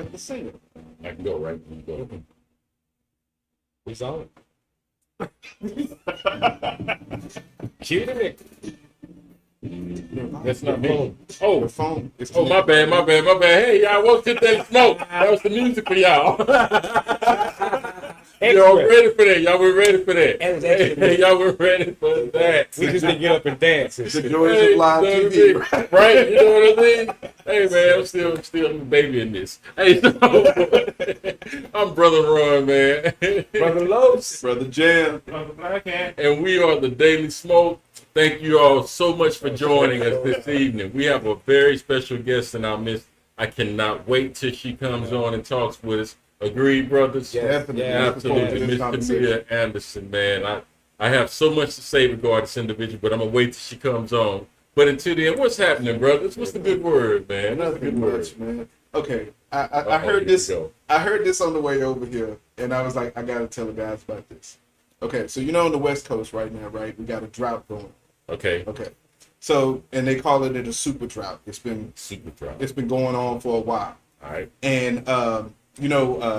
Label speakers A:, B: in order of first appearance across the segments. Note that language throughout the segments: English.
A: like the singer.
B: I can go, right? You go.
C: He's on. Cue the Nick.
B: That's not me.
A: The phone.
B: Oh, my bad. Hey, y'all, welcome to Daily Smoke. That was the music for y'all. Y'all were ready for that. Y'all were ready for that. Hey, y'all were ready for that.
C: We just need to get up and dance.
A: The joys of live TV.
B: Right? You know what I mean? Hey, man, I'm still a baby in this. Hey, so, I'm Brother Ron, man.
C: Brother Los.
A: Brother Jam.
C: Brother Blackhand.
B: And we are the Daily Smoke. Thank you all so much for joining us this evening. We have a very special guest in our midst. I cannot wait till she comes on and talks with us. Agreed, brothers?
A: Definitely.
B: Absolutely. Miss Tamia Anderson, man. I have so much to say regarding this individual, but I'm going to wait till she comes on. But until then, what's happening, brothers? What's the good word, man? What's the good word?
A: Man. Okay, I heard this. I heard this on the way over here, and I was like, I got to tell the guys about this. Okay, so on the West Coast right now, right? We got a drought going.
B: Okay.
A: So, and they call it a super drought. It's been going on for a while.
B: All right.
A: And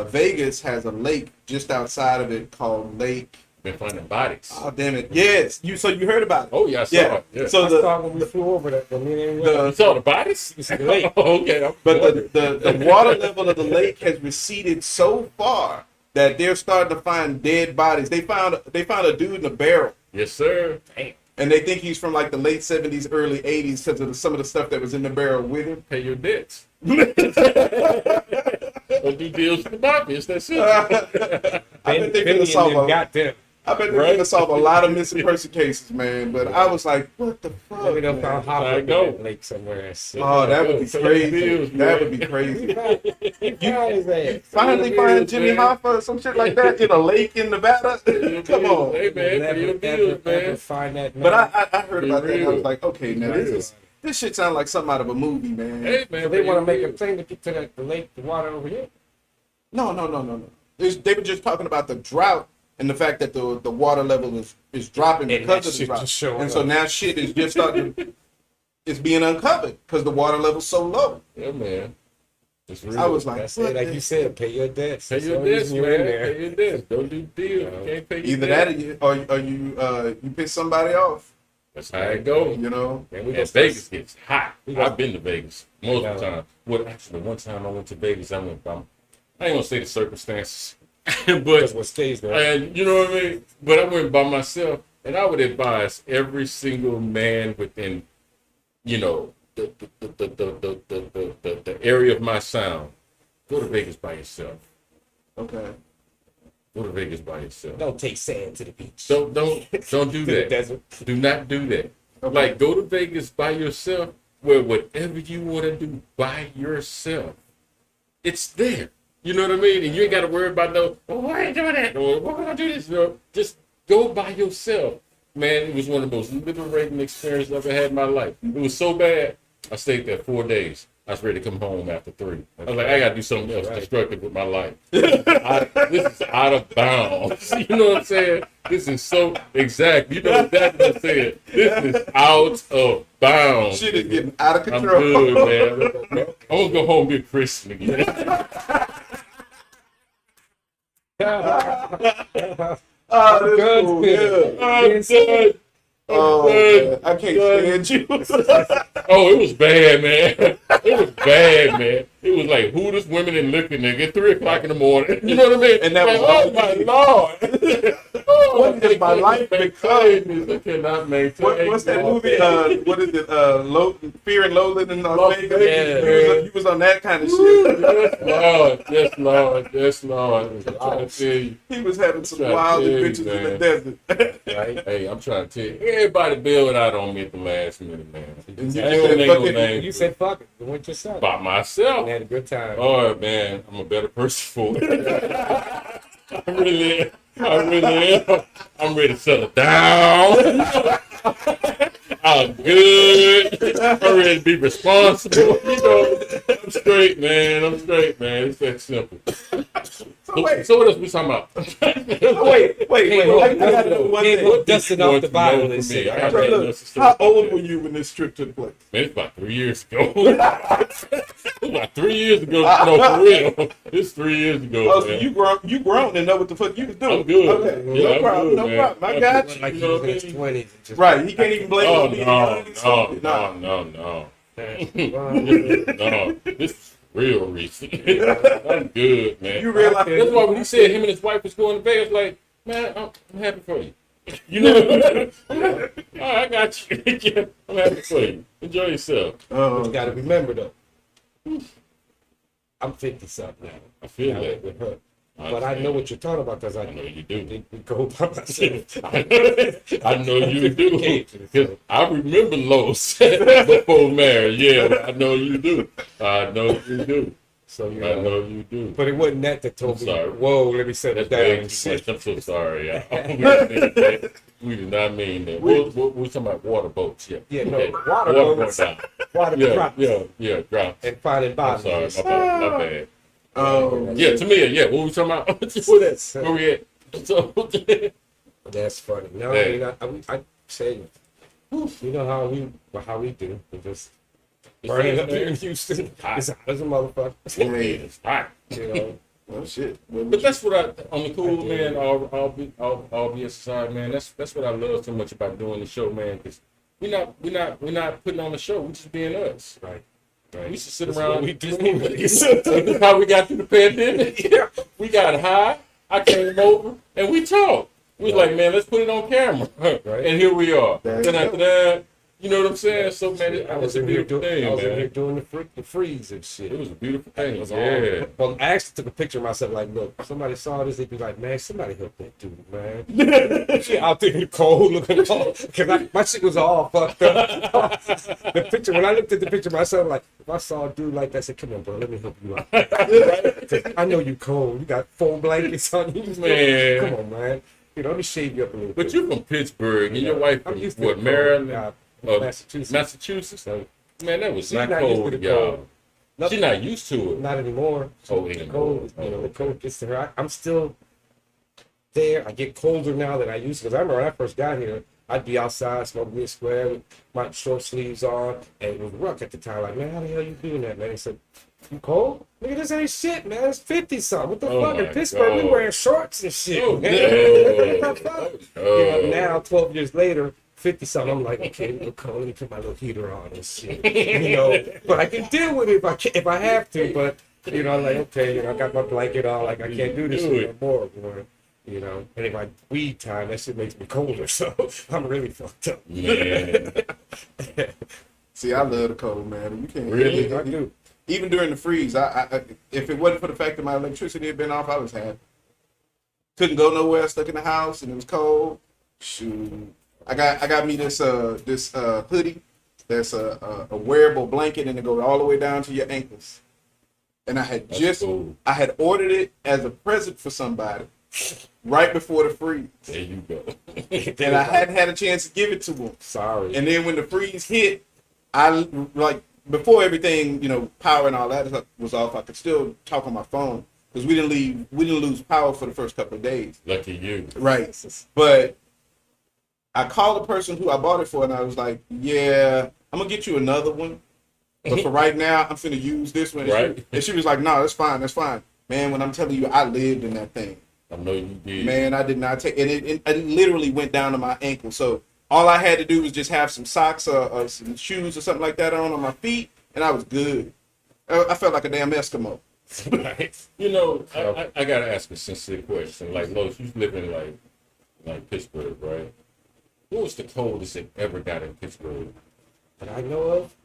A: Vegas has a lake just outside of it called Lake.
B: Been finding bodies.
A: Oh damn it! Yes, you heard about it?
B: Oh yeah, I saw it. Yeah.
A: So
C: I saw when we flew over that.
B: You saw the bodies?
C: You see the lake.
B: Oh, okay.
A: But the water level of the lake has receded so far that they're starting to find dead bodies. They found a dude in a barrel.
B: Yes, sir.
C: Damn.
A: And they think he's from like the late 70s, early 80s because of some of the stuff that was in the barrel with him.
B: Pay your debts. Or do deals with the mafias. That's it.
A: I bet they're gonna solve a lot of missing person cases, man. But I was like, what the fuck?
C: Maybe they'll find Hopper lake somewhere.
A: Oh, that would be crazy. That would be crazy. You finally find Jimmy Hoffa or some shit like that in a lake in Nevada? Come on.
B: Hey, man. Pay your bills, man.
C: Find that man.
A: But I heard about that and I was like, okay, now this shit sounds like something out of a movie, man.
B: Hey, man.
C: So they want to make a thing to get to the lake, the water over here?
A: No. They were just talking about the drought and the fact that the water level is dropping because of the drought. And so now shit is just starting it's being uncovered because the water level's so low.
B: Yeah, man. It's real.
A: I was like,
C: like you said, pay your debts.
B: Pay your debts, man. Pay your debts. Don't do deals. You can't pay your
A: either
B: debts.
A: that or you piss somebody off.
B: That's how it goes.
A: And
B: Vegas gets hot. I've been to Vegas most of the time. Well, actually, one time I went to Vegas, I ain't gonna say the circumstances, but
C: what stays there.
B: And you know what I mean. But I went by myself, and I would advise every single man within, the area of my sound, go to Vegas by yourself.
A: Okay.
B: Go to Vegas by yourself.
C: Don't take sand to the beach.
B: Don't do that.
C: Desert.
B: Do not do that.
A: Okay.
B: Like, go to Vegas by yourself, where whatever you want to do by yourself, it's there. You know what I mean? And you ain't got to worry about why are you doing that? Or why would I do this? Just go by yourself. Man, it was one of the most liberating experiences I've ever had in my life. It was so bad, I stayed there 4 days. I was ready to come home after 3. I was like, I got to do something else constructive with my life. This is out of bounds. You know what I'm saying? This is so exact. You know exactly what I'm saying. This is out of bounds.
A: Shit is getting out of control.
B: I'm good, man. I'm going to go home and be a Christian again.
A: Oh, that's cool. Yeah. Man. I can't stand you.
B: Oh, it was bad, man. It was bad, man. It was like Hooters, women, and liquor, nigga. At 3 o'clock in the morning. You know what I mean?
A: And that
B: like,
A: was
B: oh my Lord.
A: What has my life become?
B: I cannot maintain.
A: What's that movie? What is it? Fear and Loathing in Las Vegas.
B: Yeah.
A: You was on that kind of shit.
B: Yes, Lord. I'm trying to tell you.
A: He was having some wild adventures in the desert.
B: Right? Hey, I'm trying to tell you. Everybody bailed out on me at the last minute, man.
C: You said fuck it. You went yourself.
B: By myself.
C: You had a good time.
B: Oh man, I'm a better person for it. I really am. I'm ready to settle down. I'm good. I'm ready to be responsible. I'm straight, man. It's that simple.
A: wait.
B: So what else we talking about?
A: Wait. I gotta know one thing.
C: Dusting off the Bible and shit.
A: Bro, look, how old were you when this trip took place?
B: Man, it's about 3 years ago. About 3 years ago. No, for real. It's 3 years ago.
A: Oh,
B: man.
A: so you grown and know what the fuck you was doing.
B: I'm good.
A: Okay,
B: Yeah,
A: no
B: I'm
A: problem.
B: good,
A: No
B: man.
A: problem. I got you.
C: Like
B: You
C: he
B: know
C: was
B: what
C: in
B: I
C: his
B: mean?
C: 20s. Just
A: Right, he can't even blame
B: Oh,
A: me.
B: no. No, this is real recent. I'm good, man.
A: You realize
B: That's why when he said him and his wife was going to Vegas, like, man, I'm happy for you. You know, all right, I got you. Yeah, I'm happy for you. Enjoy yourself.
C: you got to remember though. I'm 50 something now.
B: I feel
C: Now
B: that.
C: with her.
B: I
C: But I know what you're talking about because I
B: know you do.
C: We go by myself.
B: I know you do. 'Cause I remember Los before marriage. Yeah, I know you do. I know you do.
C: So you
B: I know you do.
C: But it wasn't that told me.
B: sorry.
C: Whoa, let me set it
B: That's way
C: down.
B: too much. I'm so sorry. We didn't mean that. We did not mean that. We're talking about water boats. Yeah.
C: Yeah, no,
B: Okay.
C: water boats.
B: down.
C: Water drops
B: Yeah, drop.
C: and finding
B: I'm
C: bodies.
B: sorry. My bad.
A: Oh,
B: Yeah, Tamia. Yeah, what we talking about? Where we at? So,
C: That's funny. No,
B: Hey.
C: I say, you know how we do. We just
B: It's
C: burning
B: hot,
C: up here in
B: man.
C: Houston.
B: Hot.
C: It's hot as a motherfucker.
B: It's hot.
C: You know,
A: well, shit.
B: But that's what on the cool, man. All be aside, man. That's what I love so much about doing the show, man. Because we're not putting on the show. We just being us.
C: right.
B: We should sit
C: That's
B: around.
C: what we do.
B: This is how we got through the pandemic. Yeah. We got high. I came over and we talked. We was like, man, let's put it on camera.
C: Right.
B: And here we are.
A: There you
B: Then
A: go.
B: after that, you know what I'm saying? So man,
C: I
B: it's
C: was
B: a
C: in here
B: beautiful
C: doing.
B: thing,
C: I was in here
B: man.
C: doing the freeze and
B: It
C: shit.
B: was a beautiful thing.
C: It was
B: Yeah.
C: all. Well, I actually took a picture of myself. Like, look, if somebody saw this, they'd be like, man, somebody help that dude, man. Shit out there in the cold, looking cold, because my shit was all fucked up. The picture, when I looked at the picture of myself, like, if I saw a dude like that, I said, come on, bro, let me help you out. Right? 'Cause I know you cold. You got 4 blankets on you,
B: Man.
C: Come on, man. You know, let me shave you up a little
B: But
C: bit.
B: you're from Pittsburgh and your wife
C: I'm
B: from
C: used to
B: what,
C: the
B: Maryland?
C: cold. Massachusetts.
B: Massachusetts?
C: So,
B: Man, that was
C: she's
B: not
C: not used to
B: cold,
C: the
B: y'all.
C: cold.
B: She's not used to it.
C: Not anymore.
B: Oh,
C: The
B: anymore.
C: cold,
B: Oh,
C: the
B: okay.
C: cold gets to her. I'm still there. I get colder now than I used to. Because I remember when I first got here, I'd be outside smoking me a square with my short sleeves on, and it was rough at the time. Like, man, how the hell you doing that, man? He said, you cold? Nigga, this ain't shit, man. It's 50 something. What the
B: Oh
C: fuck? In
B: my
C: Pittsburgh, we
B: God.
C: wearing shorts and shit.
B: Oh,
C: man.
B: no.
C: What the fuck?
B: Oh.
C: You know, now, 12 years later, 50 something, I'm like, okay, look cold. Let me put my little heater on and shit. You know, but I can deal with it if I have to. But you know, I'm like, okay, you know, I got my blanket on. Like, I can't do this no more. You know, and if I weed time, that shit makes me colder. So I'm really fucked up.
B: Man.
A: see, I love the cold, man. You can't
B: Really?
C: I do.
A: Even during the freeze, I if it wasn't for the fact that my electricity had been off, I was happy. Couldn't go nowhere, stuck in the house, and it was cold. Shoot, I got me this hoodie that's a wearable blanket, and it goes all the way down to your ankles. And I had
B: That's cool.
A: I had ordered it as a present for somebody right before the freeze,
B: There you go.
A: and I hadn't had a chance to give it to them.
C: Sorry.
A: And then when the freeze hit, I like before everything, you know, power and all that was off. I could still talk on my phone because we didn't lose power for the first couple of days.
B: Lucky you.
A: Right. But I called the person who I bought it for, and I was like, "Yeah, I'm gonna get you another one, but for right now, I'm finna use this one."
B: Right.
A: And she was like, "No, that's fine, that's fine." Man, when I'm telling you, I lived in that thing.
B: I know you did.
A: Man, I did not take, and it literally went down to my ankle. So all I had to do was just have some socks or some shoes or something like that on my feet, and I was good. I felt like a damn Eskimo.
B: You know, I gotta ask a sincere question. Like, Lois, you live in like Pittsburgh, right? What was the coldest it ever got in Pittsburgh
C: That I know of,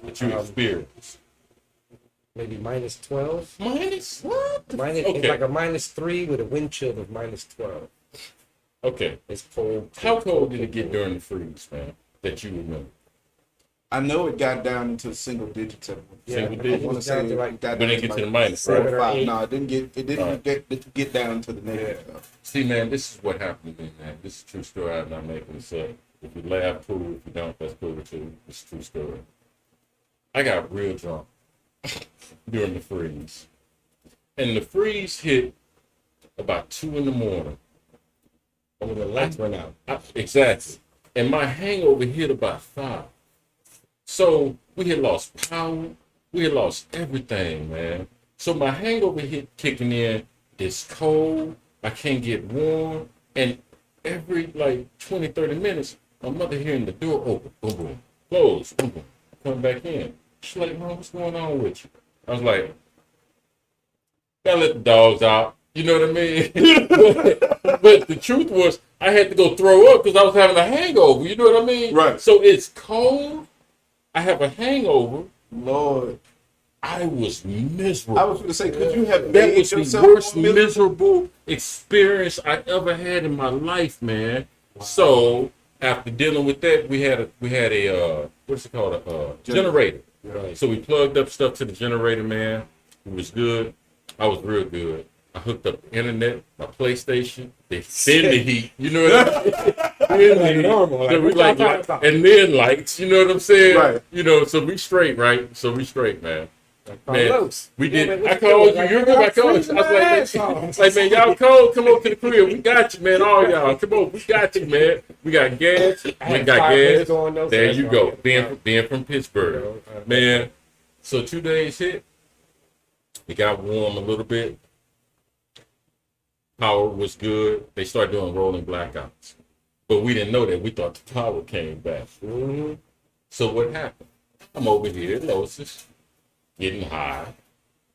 B: that you experienced?
C: maybe minus 12.
B: Minus what?
C: Minus,
B: Okay.
C: It's like a -3 with a wind chill of minus 12.
B: Okay.
C: It's cold.
B: How cold did it get during the freeze, man? That you remember?
A: I know it got down into single digits.
B: Single
A: I
B: digits?
A: want to say
C: Down to
A: it
C: like-
A: got
B: But
A: down
B: it get to the
A: like
B: minus,
A: 4
B: right?
A: or 5.
C: Eight.
A: No, it didn't
B: Right.
A: get down to the negative.
C: Yeah.
B: See, man, this is what happened to me, man. This is a true story. I'm not making this up. If you laugh, cool. If you don't, that's cool too. It's a true story. I got real drunk during the freeze. And the freeze hit about 2 in the morning.
C: When the lights went out.
B: Exactly. And my hangover hit about 5. So we had lost power. We had lost everything, man. So my hangover hit kicking in. It's cold. I can't get warm. And every like 20, 30 minutes, my mother hearing the door open. Boom, boom. Close. Boom, boom. Come back in. She's like, Mom, what's going on with you? I was like, gotta let the dogs out. You know what I mean? but the truth was, I had to go throw up because I was having a hangover. You know what I mean?
A: Right.
B: So it's cold. I have a hangover.
A: Lord.
B: I was miserable.
A: I was going to say, could you have
B: That
A: made
B: was the
A: yourself
B: worst
A: more
B: miserable experience I ever had in my life, man. Wow. So after dealing with that, we had a what's it called, a generator.
C: Right.
B: So we plugged up stuff to the generator, man. It was good. I was real good. I hooked up the internet, my PlayStation. They thin the heat. You know what I mean?
C: Like normal.
B: So we like, and then lights. You know what I'm saying?
A: Right.
B: You know, so we straight, right? So we straight, man. Man, we did.
C: Man,
B: I called you. You're good. I called you. I was like, man, y'all cold. Come over to the crib. We got you, man. All y'all, come on. We got you, man. We got gas. We got gas. There you go. Being from Pittsburgh, man. So 2 days hit. It got warm a little bit. Power was good. They started doing rolling blackouts, but we didn't know that. We thought the power came back.
C: Mm-hmm.
B: So what happened? I'm over here at Losis, getting high,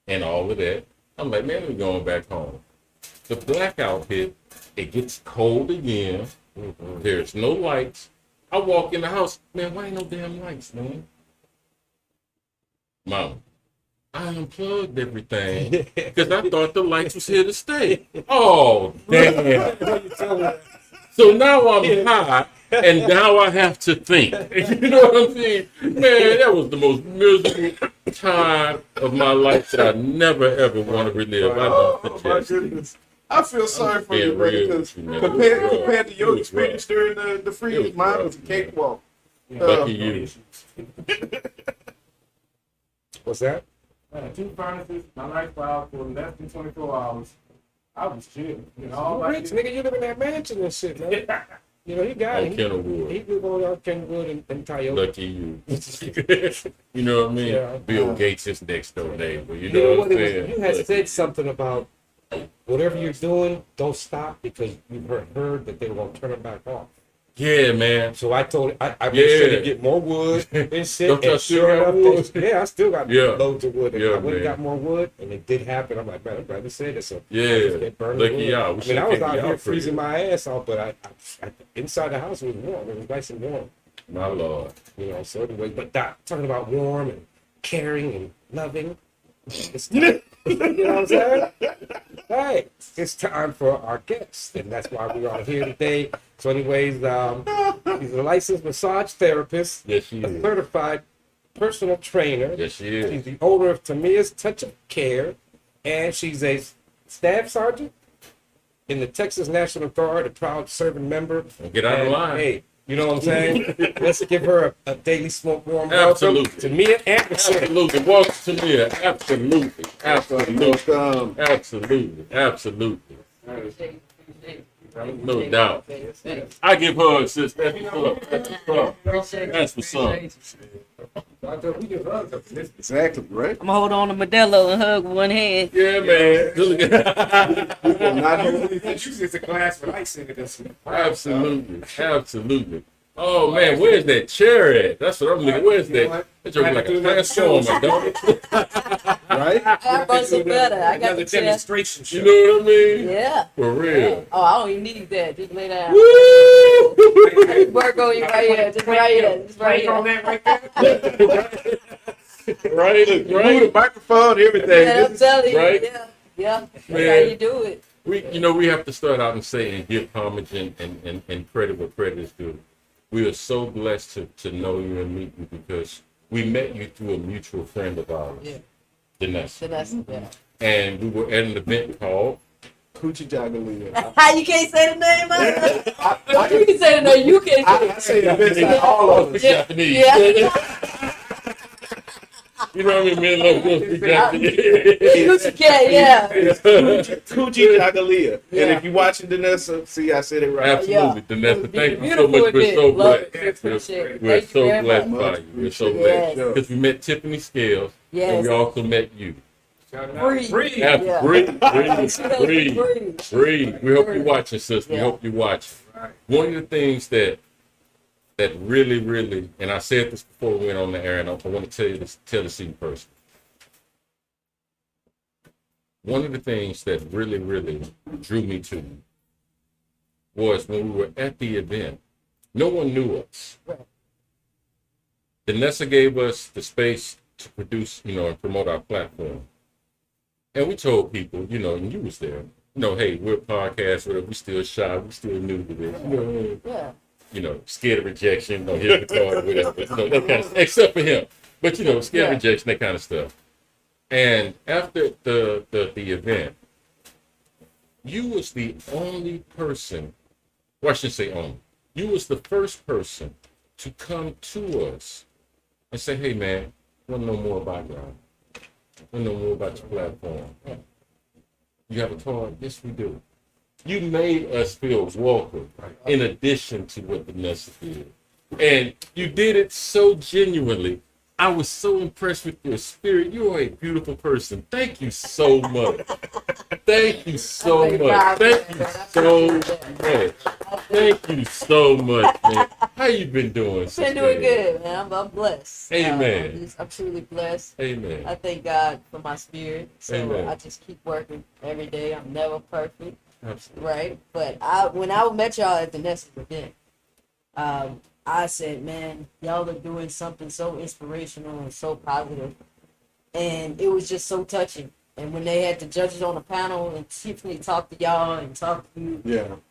B: and all of that. I'm like, man, we're going back home. The blackout hit. It gets cold again. Mm-hmm. There's no lights. I walk in the house. Man, why ain't no damn lights, man? Mom, I unplugged everything because I thought the lights was here to stay. Oh, damn. So now I'm high, and now I have to think. You know what I'm saying? Man, that was the most miserable time of my life that I never, ever want to relive.
A: Oh, my goodness. I feel sorry for you, brother, because compared to your experience during the freeze, mine was a cakewalk.
B: Lucky you.
C: What's that?
D: 2 furnaces, my lifestyle for less than 24 hours. I was chilling. You know,
C: Rich, nigga, you live in that mansion and shit, man. You know, he got it.
B: Kenilworth.
C: He live on Kenilworth and Toyota.
B: Lucky you. You know what I mean?
C: Yeah.
B: Bill Gates is next door neighbor. You
C: You
B: know
C: know
B: what
C: what?
B: I'm
C: It
B: saying?
C: was, you had said something about whatever you're doing, don't stop because you heard that they were going to turn it back off.
B: Yeah, man.
C: So I told I made sure to get more wood and shit. And sure enough, I still got loads of wood. And I went and got more wood, and it did happen. I'm like, man, I'm glad to say this. So
B: lucky y'all.
C: I mean, I was out here freezing my ass off, but I inside the house was warm. It was nice and warm.
B: My Lord.
C: You know, so anyway, but talking about warm and caring and loving. It's time. You know what I'm saying? Hey, it's time for our guest, and that's why we are here today. So anyways, he's a licensed massage therapist,
B: yes, she
C: a
B: is.
C: certified personal trainer.
B: Yes, she is.
C: She's the owner of Tamia's Touch of Care, and she's a staff sergeant in the Texas National Guard, a proud serving member.
B: Get out of
C: And,
B: line.
C: Hey, you know what I'm saying? Let's give her a daily smoke warm
B: Absolutely.
C: welcome. Tamia Anderson.
B: Absolutely. Welcome to me. Absolutely.
A: Welcome.
B: Absolutely. No doubt. I give her a sis. That's what's up.
A: Exactly, right?
E: I'm gonna hold on to Modelo and hug with one hand.
B: Yeah, man.
A: Not only
C: It's a glass with ice in it.
B: Absolutely. Oh man, where's that chair at? That's what I'm looking. Where's that? That joke like a transformer, don't it?
A: right?
E: I brought some better. I got
C: Another
E: the chair.
C: demonstration show.
B: You know what I mean?
E: Yeah.
B: For real.
E: Oh, I don't even need that. Just lay down.
B: Woo!
E: Work on you right here. Just right here. Just right here.
B: Right,
A: Move the
B: right.
A: microphone, everything.
E: Yeah, I'm telling you.
B: right?
E: Yeah. Yeah. That's
B: Man.
E: how you do it.
B: We have to start out and say and give homage and credit where credit is due. We are so blessed to know you and meet you because we met you through a mutual friend of ours,
E: Yeah.
B: Danessa.
E: So that's yeah.
B: And we were at an event called
A: Coochie Jagalia.
E: You can't say the name of it. You can say the name. You can't say
A: I say the best of all of us.
E: Yeah.
B: Japanese.
E: Yeah.
B: You know what I mean? Me and Love Coochie
E: Gucci cat, yeah.
A: Coochie Jagalia.
E: Yeah.
A: And if you're watching Danessa, see, I said it right.
B: Absolutely,
E: Yeah.
B: Danessa. Thank you so
E: Beautiful
B: much. We're
E: event.
B: so
E: Love it.
B: blessed.
E: Appreciate it.
B: We're
E: Thank you
B: so
E: very
B: blessed
E: much.
B: by you. We're so
E: Yes.
B: blessed because we met Tiffany Scales and
E: Yes.
B: we also met you.
E: Breathe.
B: Yeah,
E: Yeah.
B: breathe. We hope you're watching, sis. We
E: Yeah.
B: hope you're watching. One of the things that really, and I said this before we went on the air, and I want to tell the scene person. One of the things that really drew me to you was when we were at the event. No one knew us.
E: Right.
B: Danessa gave us the space to produce, and promote our platform. And we told people, and you was there, hey, we're a podcast, whatever, we still shy, we still new to this,
E: Yeah.
B: Scared of rejection, don't hit the card, whatever, that kind of, except for him. But, scared of rejection, that kind of stuff. And after the event, you was the only person, well, I shouldn't say only, you was the first person to come to us and say, hey, man, I want to know more about y'all. I want to know more about your platform. You have a card? Yes, we do. You made us feel welcome in addition to what Vanessa did. And you did it so genuinely. I was so impressed with your spirit. You are a beautiful person. Thank you so much. Thank you so much. Thank you so much. Thank you so much, man. How you been doing?
E: I've been doing good, man. I'm blessed.
B: Amen.
E: I'm truly blessed.
B: Amen.
E: I thank God for my spirit. So
B: Amen.
E: I just keep working every day. I'm never perfect.
B: Absolutely.
E: Right? But when I met y'all at the Nessus event, I said, man, y'all are doing something so inspirational and so positive. And it was just so touching. And when they had the judges on the panel and Tiffany talked to y'all and talked to you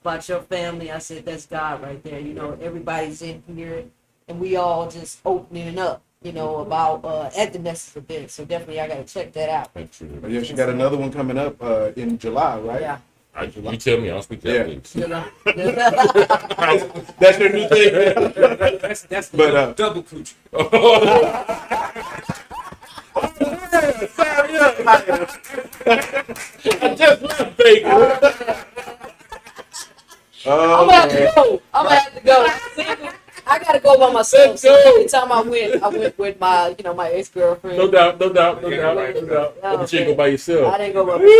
E: about your family, I said, that's God right there. Everybody's in here and we all just opening up, about at the Nessus event. So definitely I got to check that out.
B: Absolutely.
A: Yeah, she got another one coming up in July, right?
E: Yeah.
B: You tell me, I'll speak Japanese.
A: That's your new thing.
C: That's
A: But,
C: double coochie.
B: I just left Vegas.
E: I'm gonna have to go. I gotta go by myself.
B: Let's
E: So
B: go.
E: every time I went with my, my ex-girlfriend.
B: No doubt. But you ain't go by yourself.
E: I didn't go by myself.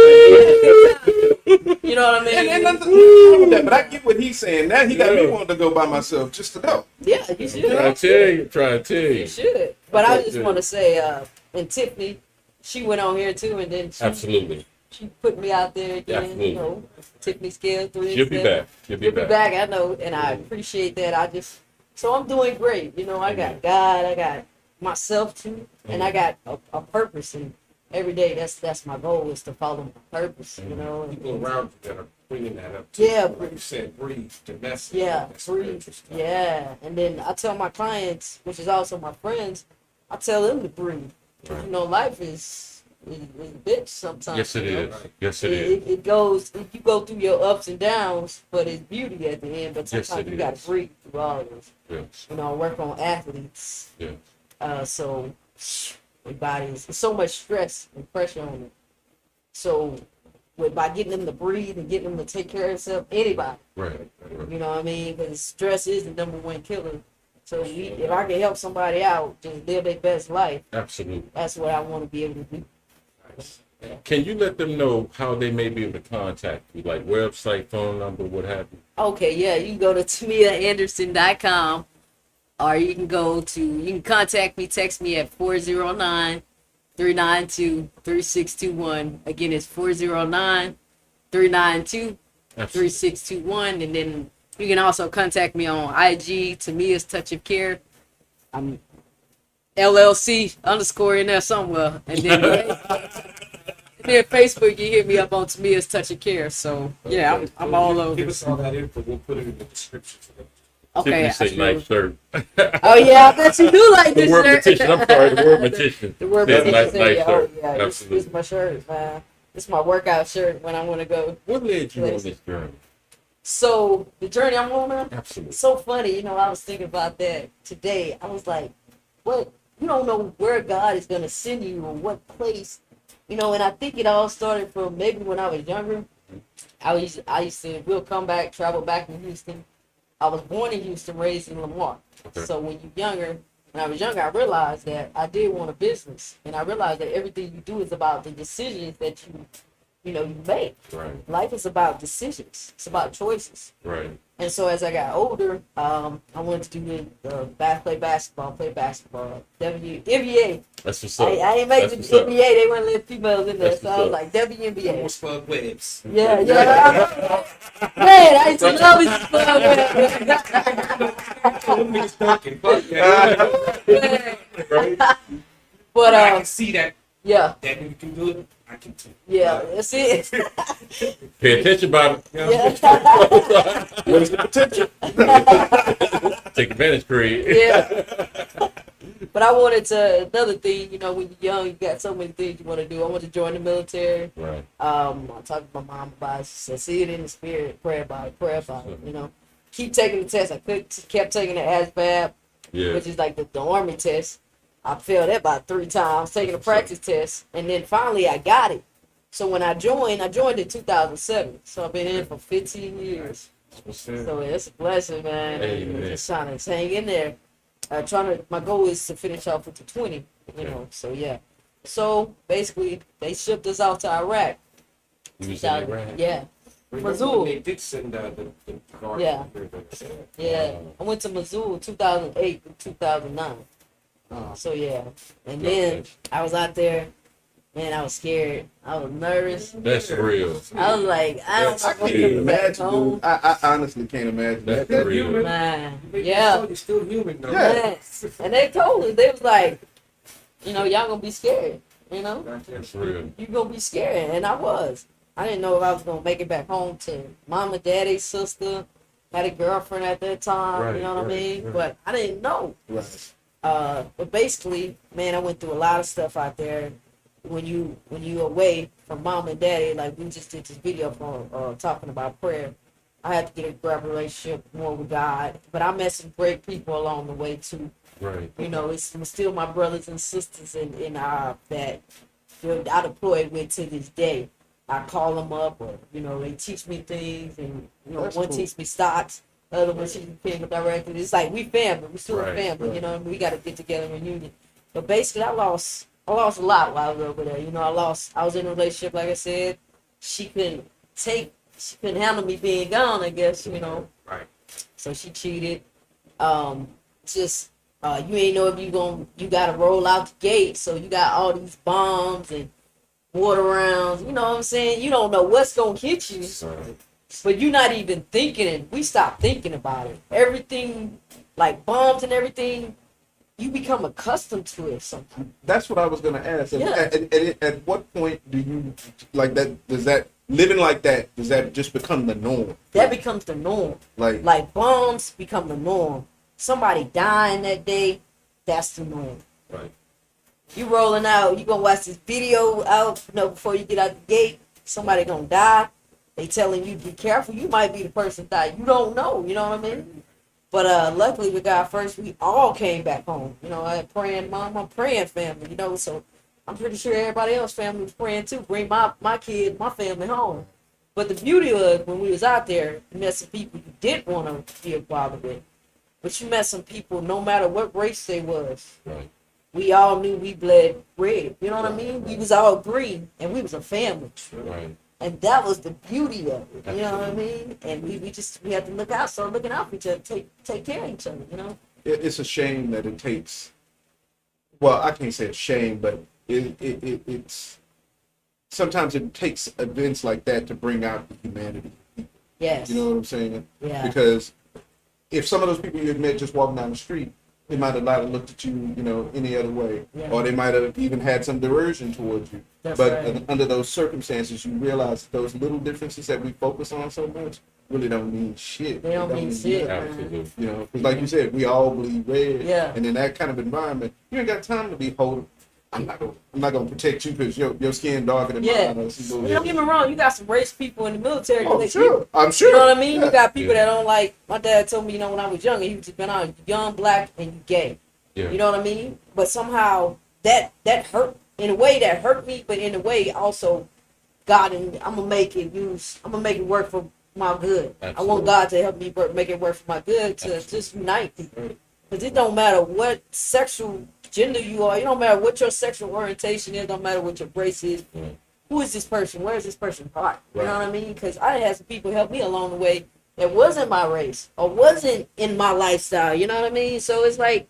E: You know what I mean?
A: and nothing wrong with that, but I get what he's saying. Now he got me wanting to go by myself just to go.
E: Yeah, you should.
B: Try to tell you.
E: You should. But I just want to say, and Tiffany, she went on here too, and then
B: Absolutely.
E: she put me out there again.
B: Absolutely.
E: Tiffany Scales.
B: She'll be back.
E: She'll be back. I know, and I appreciate that. So I'm doing great. I got God, I got myself too, and I got a purpose. And every day, that's my goal is to follow my purpose. And
C: People around you that are bringing that up too.
E: Yeah.
C: Like you said, breathe, domestic.
E: yeah,
C: That's
E: breathe.
C: interesting.
E: Yeah, and then I tell my clients, which is also my friends, I tell them to breathe.
B: Right.
E: Life is a bitch sometimes.
B: Yes, it
E: you know?
B: is. Yes, it is.
E: It goes. You go through your ups and downs, but it's beauty at the end. But
B: Yes,
E: sometimes
B: it
E: you got
B: is.
E: to breathe through all of this.
B: Yes.
E: Work on athletes.
B: Yes.
E: So their bodies, there's so much stress and pressure on them. So by getting them to breathe and getting them to take care of themselves, anybody,
B: Right.
E: you know what I mean? Because stress is the number one killer. So if I can help somebody out, just live their best life,
B: Absolutely.
E: that's what I want to be able to do.
B: Can you let them know how they may be able to contact you, like website, phone number, what have you?
E: Okay, yeah, you can go to TamiaAnderson.com or you can contact me, text me at 409-392-3621. Again, it's 409-392-3621. And then you can also contact me on IG, Tamia's Touch of Care. I'm LLC _ in there somewhere. And then Facebook, you hit me up on Tamia's Touch of Care. So yeah, I'm all over.
C: Give us all that info. We'll put it in the description.
E: Okay.
B: Tiffany say nice shirt.
E: Oh yeah, I bet you do like
B: The
E: this
B: word
E: shirt.
B: petition. I'm sorry, the word petition.
E: The word
B: Says
E: petition.
B: nice
E: Yeah,
B: shirt.
E: oh, yeah. This
B: Absolutely.
E: is my shirt, man. This is my workout shirt when I want to go.
B: What led you on this journey?
E: So the journey I'm on now,
B: Absolutely.
E: it's so funny. I was thinking about that today. I was like, what you don't know where God is gonna send you or what place, and I think it all started from maybe when I was younger. I used to we'll come back, travel back in Houston. I was born in Houston, raised in Lamar.
B: Okay.
E: So when I was younger, I realized that I did want a business, and I realized that everything you do is about the decisions that you make.
B: Right.
E: Life is about decisions. It's about choices.
B: Right.
E: And so as I got older, I wanted to do play basketball, WNBA.
B: That's what's up.
E: I ain't make the
B: That's what's up.
E: NBA. They wouldn't let females in there,
B: That's
E: so I was
B: what's
E: like WNBA.
C: Almost fuck webs.
E: Yeah. Man, I used to love it.
C: Them niggas fucking fuck that.
E: But
C: I can see that
E: yeah,
C: that nigga can do it. I can too.
E: yeah, that's it.
B: Pay attention about it.
E: Yeah.
A: What is the potential?
B: Take advantage, Craig.
E: Yeah. But I wanted to, another thing, when you're young, you got so many things you want to do. I want to join the military.
B: Right.
E: I talked to my mom about it. She said, see it in the spirit, pray about it, Keep taking the test. I kept taking the ASVAB,
B: Yeah.
E: which is like the Army test. I failed that about 3 times, taking a practice test, and then finally I got it. So when I joined in 2007. So I've been in for 15 years. So it's a blessing, man.
B: Amen.
E: Just trying to hang in there. My goal is to finish off with the 20, so yeah. So basically, they shipped us out to Iraq.
B: You was in Iraq?
E: Yeah.
C: Remember
E: Mosul.
C: when they did send the guard
E: Yeah.
C: here,
E: Yeah. I went to Mosul 2008 to 2009. So yeah. And then I was out there, man, I was scared. I was nervous.
B: That's real.
E: I was like, I don't
A: I
E: know
A: can't
E: if I'm back
A: imagine,
E: home.
A: dude. I honestly can't imagine
B: That's
A: that.
B: real.
E: Man,
C: You're
E: yeah.
C: still human though.
A: Yeah.
E: Man. And they told us, they was like, y'all gonna be scared,
B: That's real.
E: you gonna be scared, and I was. I didn't know if I was gonna make it back home to mama, daddy, sister, had a girlfriend at that time,
C: Right,
E: you know what I
C: right,
E: mean?
C: right.
E: But I didn't know.
A: Right.
E: But basically, man, I went through a lot of stuff out there. When you away from mom and daddy, like we just did this video for talking about prayer. I had to get a grab relationship more with God, but I met some great people along the way too.
B: Right.
E: It's still my brothers and sisters that I deployed with to this day. I call them up, or they teach me things, and
A: That's
E: one
A: cool.
E: teach me stocks, the other one teach me piano directly. It's like we family, we still a
B: Right,
E: family,
A: right.
E: and we got to get together in reunion. But basically, I lost a lot while I was over there. I was in a relationship, like I said. She couldn't handle me being gone, I guess,
C: Right.
E: So she cheated. You ain't know if you gotta roll out the gate, so you got all these bombs and water rounds, you know what I'm saying? You don't know what's gonna hit you, but you're not even thinking it. We stopped thinking about it. Everything, like bombs and everything, you become accustomed to it sometimes.
A: That's what I was gonna ask.
E: Yeah.
A: At what point do you like that? Does that living like that? Does that just become the norm?
E: That becomes the norm.
A: Like
E: Bombs become the norm. Somebody dying that day, that's the norm.
B: Right.
E: You rolling out, you gonna watch this video out, before you get out the gate, somebody gonna die. They telling you be careful. You might be the person that died. You don't know, you know what I mean? But luckily with God first, we all came back home. I had praying mom, I'm praying family, so I'm pretty sure everybody else family was praying too. Bring my kid, my family home. But the beauty was when we was out there, you met some people you didn't want to be a father with. But you met some people, no matter what race they was.
B: Right.
E: We all knew we bled red. You know what I mean? We was all green, and we was a family.
B: Right.
E: And that was the beauty of it. You know what I mean? And we had to start looking out for each other, take care of each other.
A: it's a shame that it takes. Well, I can't say it's shame, but it's sometimes it takes events like that to bring out the humanity.
E: Yes.
A: You know what I'm saying?
E: Yeah.
A: Because if some of those people you had met just walking down the street, they might have not looked at you, any other way,
E: Yeah.
A: or they might have even had some diversion towards you.
E: That's
A: But
E: right.
A: under those circumstances, you realize those little differences that we focus on so much really don't mean shit.
E: They don't mean shit.
A: nothing.
B: Absolutely.
A: Because like you said, we all bleed red.
E: Yeah.
A: And in that kind of environment, you ain't got time to be holding. I'm not gonna protect you because your skin darker than
E: Yeah.
A: mine. Or some
E: Don't get me wrong, you got some race people in the military.
A: Oh,
E: that
A: sure. I'm sure.
E: You know what I mean?
A: Yeah.
E: You got people
B: Yeah.
E: that don't like. My dad told me, when I was younger, he was just been out young, black, and you gay.
B: Yeah.
E: You know what I mean? But somehow that hurt in a way that hurt me, but in a way also God, and I'm gonna make it work for my good.
B: Absolutely.
E: I want God to help me make it work for my good to just unite people. Because it don't matter what sexual gender you are, it don't matter what your sexual orientation is, don't matter what your race is.
B: Right.
E: Who is this person? Where is this person's heart? You
B: Right.
E: know what I mean? Because I had some people help me along the way that wasn't my race or wasn't in my lifestyle. You know what I mean? So it's like,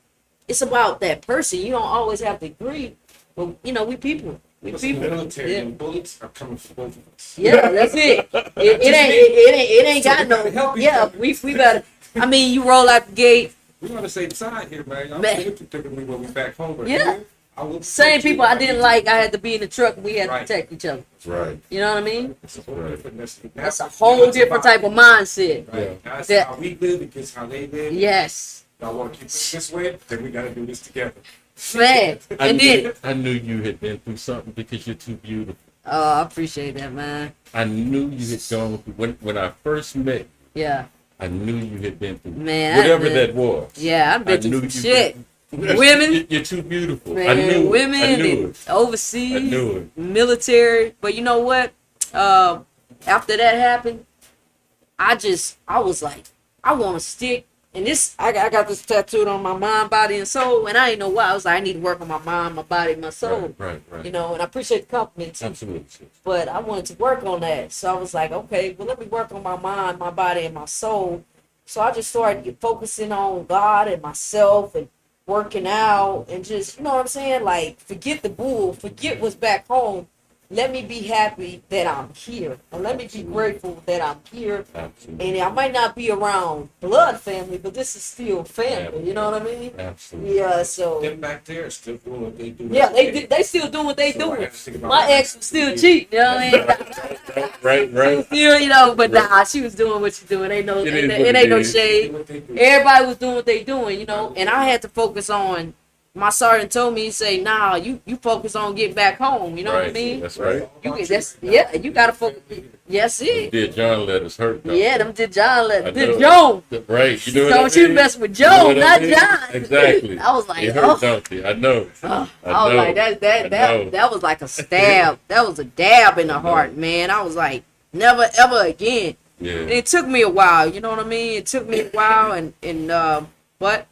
E: it's about that person. You don't always have to agree, but we people. We
C: It's the
E: people.
C: military
E: Yeah.
C: and bullets are coming from both of us.
E: Yeah, that's it. It ain't
C: So
E: got
C: we
E: no.
C: gotta help each
E: Yeah,
C: other.
E: we better. I mean, you roll out the gate.
C: We on the same side here, man. I'm
E: Man.
C: typically when we back home. But
E: Yeah.
C: here, I will
E: Same
C: support you.
E: people I didn't like. I had to be in the truck. We had to
C: Right.
E: protect each other.
B: Right.
E: You know what I mean?
C: It's a whole different.
E: That's a whole different type of mindset.
C: Right. That's
E: That-
C: how we live because how they live.
E: Yes,
C: Y'all want to keep it this way? Then we got to do this together.
E: man. And then,
B: I knew you had been through something because you're too beautiful.
E: oh, I appreciate that, man.
B: I knew you had gone through, when I first met,
E: Yeah,
B: I knew you had been through
E: Man,
B: whatever
E: I-
B: that was.
E: yeah. I've
B: I
E: been
B: knew
E: through some
B: you
E: shit.
B: been-
E: Women.
B: You're too beautiful.
E: Man,
B: I knew it.
E: women
B: I knew
E: and
B: it.
E: overseas,
B: I knew it.
E: military. But you know what? After that happened, I was like, I want to stick. And this, I got this tattooed on my mind, body, and soul. And I didn't know why. I was like, I need to work on my mind, my body, my soul.
B: Right.
E: You know, and I appreciate the compliment too.
B: Absolutely.
E: But I wanted to work on that. So I was like, okay, well, let me work on my mind, my body, and my soul. So I just started focusing on God and myself and working out and just, you know what I'm saying? Like, forget the bull, forget what's back home. Let me be happy that I'm here. And let me be grateful that I'm here.
B: Absolutely.
E: And I might not be around blood family, but this is still family. You know what I mean?
B: Absolutely.
E: Yeah, so.
C: Them back there are still doing what they do.
E: Yeah, they still doing what they
C: So I
E: doing.
C: have to think about
E: My
C: that.
E: ex was still cheating, you know what I mean?
B: Right.
E: Still, you know, but nah, she was doing what she doing. Ain't no,
B: It
E: it
B: is what
E: ain't
B: it
E: no
B: is.
E: shade.
C: Do what they do.
E: Everybody was doing what they doing, you know, and I had to focus on. My sergeant told me, he say, nah, you focus on getting back home. You know what I
B: Right.
E: mean?
B: That's right.
E: You gotta focus. Yes, it.
B: Did John let us hurt? Though.
E: Yeah, them did John
B: I
E: let did
B: know.
E: Joe.
B: Right. You know what
E: Don't
B: I
E: you
B: mean?
E: mess with
B: You know
E: Joe,
B: what I
E: not
B: mean?
E: John.
B: Exactly.
E: I was like,
B: It hurt,
E: oh.
B: don't it? I know.
E: I was
B: know.
E: like,
B: I know.
E: that was like a stab. That was a dab in the
B: I know.
E: heart, man. I was like, never ever again. And
B: Yeah.
E: it took me a while, you know what I mean? It took me a while, and but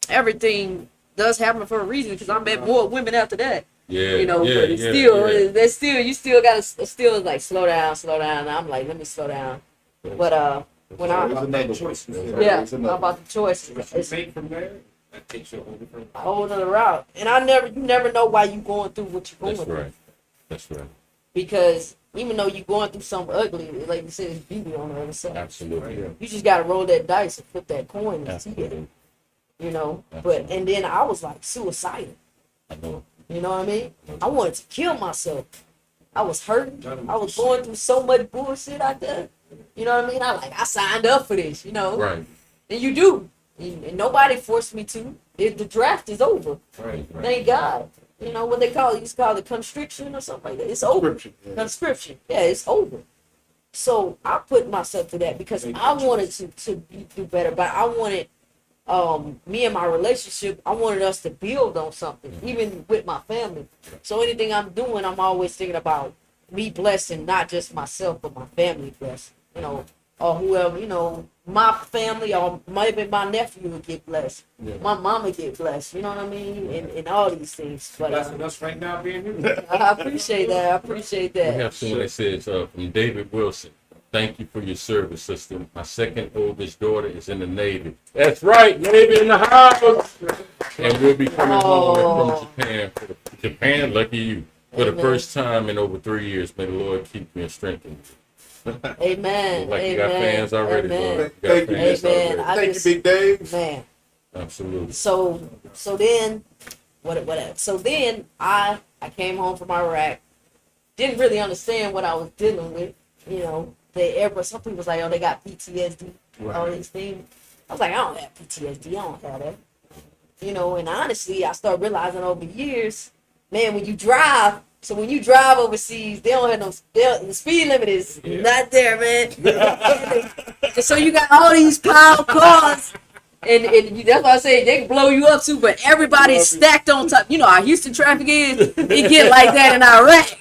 E: everything does happen for a reason because I met more women after that.
B: Yeah.
E: You know,
B: yeah,
E: but it's
B: yeah,
E: still,
B: yeah.
E: there's still, you still gotta, still like slow down. And I'm like, let me slow down. But when I,
A: There's another
C: choice.
E: yeah,
A: There's another
E: about the choice,
C: What you
E: it's
C: make from there, that takes you a whole different.
E: a whole other route. And you never know why you going through what you're going
B: That's
E: through.
B: right. That's right.
E: Because even though you're going through something ugly, like you said, it's beauty on the other side.
B: Absolutely. Yeah.
E: You just gotta roll that dice and flip that coin and see it.
B: Absolutely.
E: You know.
B: Absolutely.
E: But and then I was like suicidal.
B: I know.
E: You know what I mean? I wanted to kill myself. I was hurting. I was going through so much bullshit out there. You know what I mean? I signed up for this, you know.
B: Right.
E: And you do. And nobody forced me to. The draft is over.
C: Right.
E: Thank God. You know what they call it? You used to call it constriction or something like that. It's over. Conscription. Yeah, it's over. So I put myself through that because I wanted to do better. But I wanted me and my relationship, I wanted us to build on something, even with my family. So anything I'm doing, I'm always thinking about me blessing not just myself, but my family blessed. You know, or whoever, you know, my family or maybe my nephew would get blessed.
A: Yeah.
E: My mama get blessed. You know what I mean? And all these things. But
C: That's with us right now being here.
E: I appreciate that. I appreciate
B: We
E: that.
B: have someone that says from David Wilson. Thank you for your service, sister. My second oldest daughter is in the Navy. That's right, Navy in the house. And we'll be coming home from Japan. Japan, lucky you. For the
E: Amen.
B: first time in over 3 years, may the Lord keep me and strengthen you.
E: Amen.
B: Like
E: Amen.
B: you got fans already,
E: Amen.
B: Lord. You got
A: Thank you.
B: fans
E: Amen.
B: already.
E: I
A: Thank
E: just-
A: you, Big Dave.
E: Man.
B: Absolutely.
E: So then whatever. So then I came home from Iraq. Didn't really understand what I was dealing with. You know, some people was like, oh, they got PTSD, all these things. I was like, I don't have PTSD. I don't have that. You know, and honestly, I started realizing over the years, man, when you drive, so when you drive overseas, they don't have the speed limit is not there, man. So you got all these piled cars and that's why I say they can blow you up too, but everybody's stacked on top. You know how Houston traffic is. It get like that in Iraq.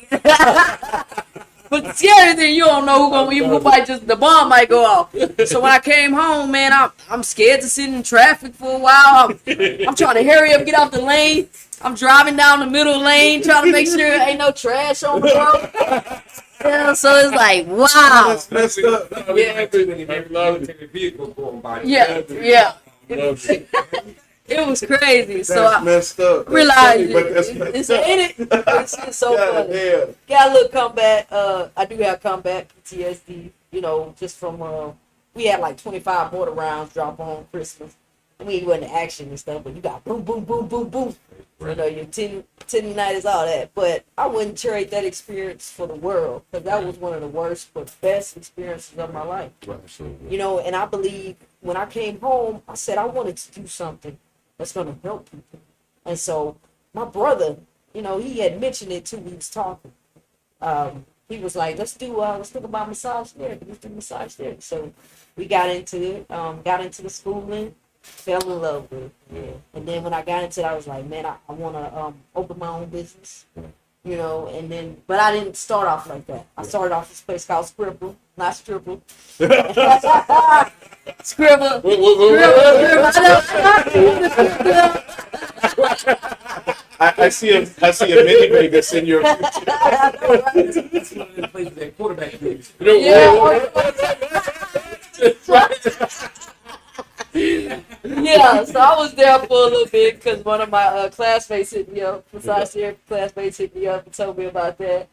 E: But the scary thing, you don't know who might just the bomb might go off. So when I came home, man, I'm scared to sit in traffic for a while. I'm trying to hurry up, get off the lane. I'm driving down the middle lane, trying to make sure there ain't no trash on the road. Yeah, so it's like, wow.
A: That's messed up.
E: Yeah. It was crazy.
A: That's
E: So I
A: messed up. That's
E: realized
A: funny, but that's messed
E: it's
A: up.
E: in it. It's so
A: God
E: funny.
A: damn.
E: Got a little comeback. I do have comeback PTSD. You know, just from we had like 25 mortar rounds drop on Christmas. I mean, you went to action and stuff, but you got boom, boom, boom, boom, boom. You know, your 10 night is all that. But I wouldn't trade that experience for the world, because that was one of the worst but best experiences of my life.
B: Absolutely.
E: You know, and I believe when I came home, I said I wanted to do something that's going to help people. And so my brother, you know, he had mentioned it too. We was talking. He was like, let's think about massage therapy. Let's do massage therapy. So we got into it, got into the schooling, fell in love with it. Yeah. And then when I got into it, I was like, man, I want to open my own business. You know, and then, but I didn't start off like that. I started off this place called Scribble, not Stripple. Scribble.
A: I see a mini that's in your future.
D: That's one of the places that quarterback gives.
E: Yeah, so I was there for a little bit because one of my classmates hit me up, massage therapy classmates hit me up and told me about that.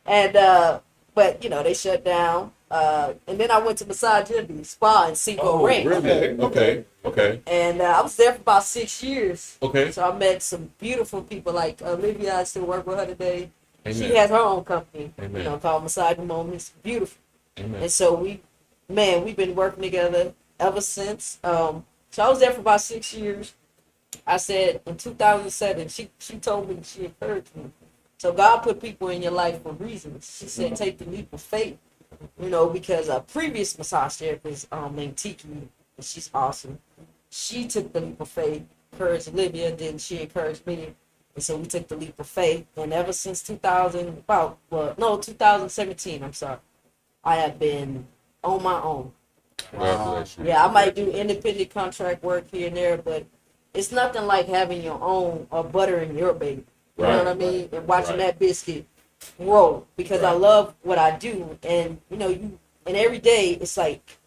E: And but you know, they shut down. And then I went to Massage Envy Spa in Cinco Ranch.
B: Really? Okay.
E: And I was there for about 6 years.
B: Okay.
E: So I met some beautiful people like Olivia. I still work with her today.
B: Amen.
E: She has her own company,
B: Amen.
E: you know, called Massage Moments. Beautiful.
B: Amen.
E: And so we've been working together ever since. So I was there for about 6 years. I said in 2007, she told me, she encouraged me. So God put people in your life for reasons. She said, take the leap of faith, you know, because a previous massage therapist named Tiki, and she's awesome. She took the leap of faith, encouraged Olivia, then she encouraged me. And so we took the leap of faith. And ever since 2017, I'm sorry, I have been on my own.
B: God bless you.
E: Yeah, I might do independent contract work here and there, but it's nothing like having your own or buttering your baby. You know what I mean? And watching that biscuit grow, because I love what I do. And, you know, and every day it's like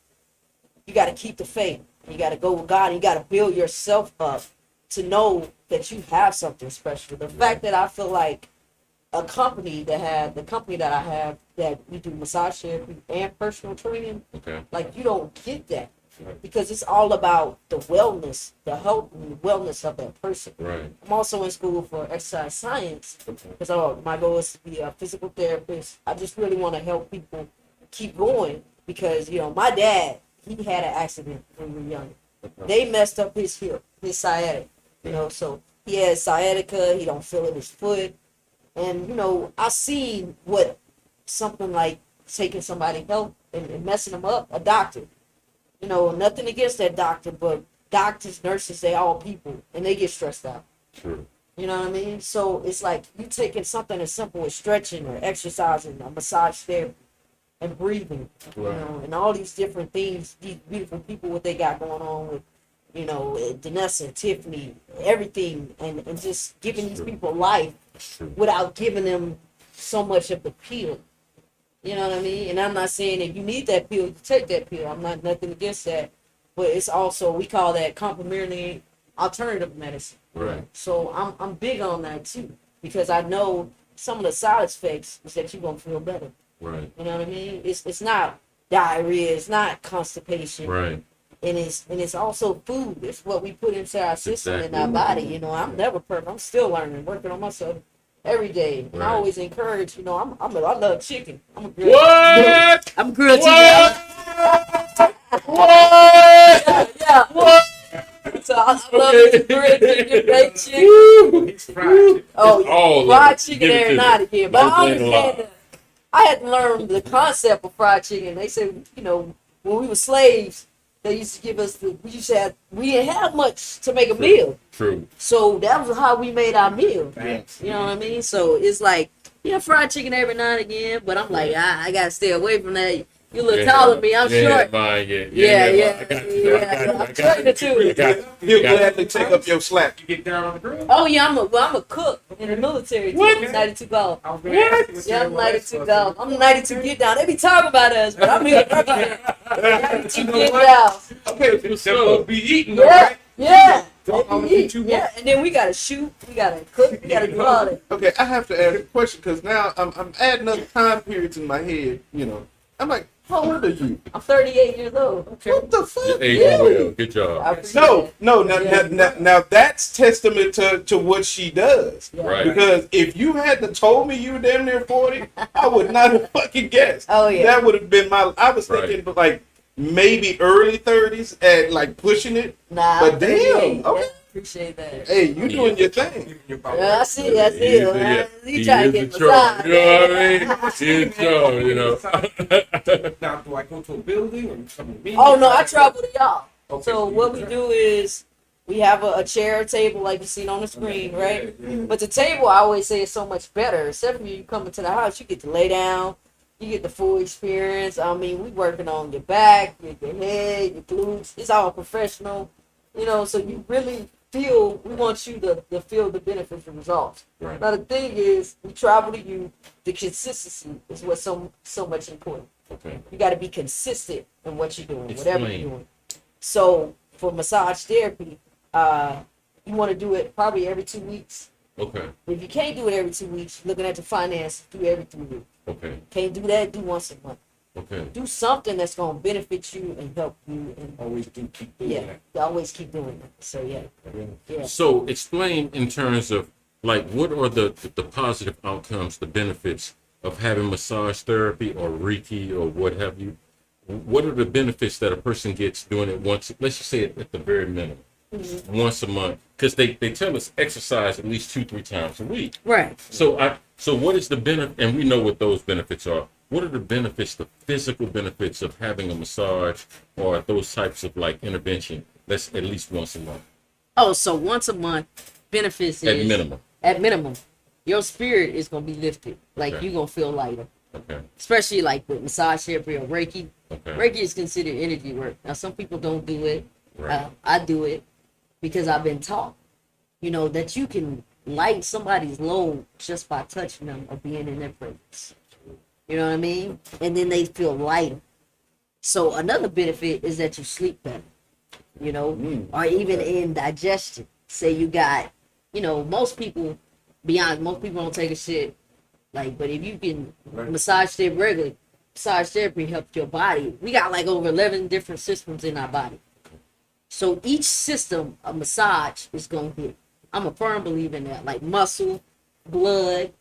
E: you got to keep the faith. You got to go with God. And you got to build yourself up to know that you have something special. The fact that I feel like the company that I have, that we do massage therapy and personal training, like you don't get that. Because it's all about the wellness, the health and wellness of that person.
B: Right.
E: I'm also in school for exercise science, because my goal is to be a physical therapist. I just really want to help people keep going, because, you know, my dad, he had an accident when we were young. They messed up his hip, his sciatic, you know, so he has sciatica, he don't feel in his foot. And, you know, I seen what something like taking somebody's health and messing them up, a doctor. You know, nothing against that doctor, but doctors, nurses, they all people, and they get stressed out.
B: True.
E: You know what I mean? So it's like you taking something as simple as stretching or exercising, or massage therapy, and breathing, you know, and all these different things, these beautiful people, what they got going on with, you know, Danessa and Tiffany, everything, and just giving these people life without giving them so much of the pill. You know what I mean? And I'm not saying if you need that pill, you take that pill. I'm not nothing against that. But it's also, we call that complementary alternative medicine.
B: Right.
E: So I'm big on that too, because I know some of the side effects is that you're going to feel better.
B: Right.
E: You know what I mean? It's not diarrhea, it's not constipation.
B: Right.
E: And it's also food. It's what we put into our system
B: Exactly.
E: and our body. You know, I'm never perfect. I'm still learning, working on myself every day. And I always encourage, you know, I love chicken. I'm a grilled
B: What?
E: I'm a grilled
B: What?
E: chicken. Yeah. What? So I love grilled chicken, baked chicken.
D: He's fried.
E: Oh,
B: of
E: fried
B: it.
E: chicken
B: Give it
E: every
B: to
E: night
B: me.
E: again. But
B: Don't
E: I
B: blame a lot.
E: understand I had to learn the concept of fried chicken. They said, you know, when we were slaves, they used to give us we didn't have much to make a meal.
B: True.
E: So that was how we made our meal.
D: Thanks.
E: You know what I mean? So it's like, fried chicken every now and again, but I'm like, I gotta stay away from that. You look taller than me, I'm short.
B: Mine,
E: Yeah. I'm short too.
A: He'll gladly take up your slack.
D: You get down on the grill?
E: Oh yeah, I'm a cook in the military too.
B: What?
E: I'm 92 golf.
D: I was gonna ask you what
E: Yeah,
D: your
E: I'm
D: wife
E: 92
D: was.
E: golf. I'm 92 get down. They be talking about us, but I'm here. 92
D: You know
E: get
D: what?
E: down.
A: Okay,
D: Them supposed to be eating, though,
E: Yeah,
D: right?
E: yeah.
D: Don't
E: They be
D: eat
E: eating,
D: too
E: yeah, and then we gotta shoot, we gotta cook, we gotta do all that.
A: okay. I have to ask a question because now I'm adding up time periods in my head. I'm like, how old are you?
E: I'm 38 years old.
A: What the fuck?
B: Hey,
E: Yeah.
B: well, good job.
E: I appreciate
A: No,
E: it.
A: no.
E: Yeah.
A: Now that's testament to what she does.
E: Yeah.
B: Right.
A: Because if you had to told me you were damn near 40, I would not have fucking guessed.
E: Oh, yeah.
A: That would have been I was
B: Right.
A: thinking like maybe early 30s and like pushing it.
E: Nah,
A: But
E: I'm
A: damn,
E: 38.
A: okay.
E: Yeah, appreciate that.
A: Hey, you doing your thing.
E: Yeah, I see,
B: He is
E: You trying to
B: the
E: get
B: charge.
E: massage.
B: You know what I mean? He is charge, you know.
D: Now, do I go to a building or come to me?
E: Oh no, I travel to y'all.
D: Okay,
E: So
D: you
E: what we
D: travel.
E: do is we have a chair, table like you seen on the screen, right?
D: Yeah, yeah.
E: But the table, I always say, is so much better. Except when you come into the house, you get to lay down, you get the full experience. I mean, we working on your back, your head, your glutes. It's all professional, So you really we want you to feel the benefits and results.
B: Right.
E: Now the thing is, we travel to you. The consistency is what's so much important.
B: Okay.
E: You got to be consistent in what you're doing, whatever
B: Explain.
E: you're doing. So for massage therapy, you want to do it probably every 2 weeks.
B: Okay.
E: If you can't do it every 2 weeks, looking at your finances, do every 3 weeks.
B: Okay.
E: Can't do that, do once a month.
B: Okay.
E: Do something that's going to benefit you and help you. And
D: Always do keep doing
E: yeah,
D: that.
E: you always keep doing that. So yeah.
B: So explain in terms of like what are the positive outcomes, the benefits of having massage therapy or Reiki or what have you? What are the benefits that a person gets doing it once? Let's just say it at the very minimum, once a month, because they tell us exercise at least 2-3 times a week.
E: Right.
B: So what is the benefit? And we know what those benefits are. What are the benefits, the physical benefits of having a massage or those types of like intervention? That's at least once a month
E: Oh, so once a month, benefits
B: at
E: is
B: minimum.
E: At minimum, your spirit is gonna be lifted. Like
B: Okay.
E: you're gonna feel lighter.
B: Okay.
E: Especially like with massage therapy or Reiki.
B: Okay.
E: Reiki is considered energy work. Now, some people don't do it.
B: Right.
E: I do it because I've been taught, that you can lighten somebody's load just by touching them or being in their presence. You know what I mean? And then they feel lighter. So another benefit is that you sleep better, or even in digestion. Say you got, most people don't take a shit. Like, but if you can massage therapy regularly, massage therapy helps your body. We got like over 11 different systems in our body. So each system of massage is going to hit. I'm a firm believer in that. Like muscle, blood,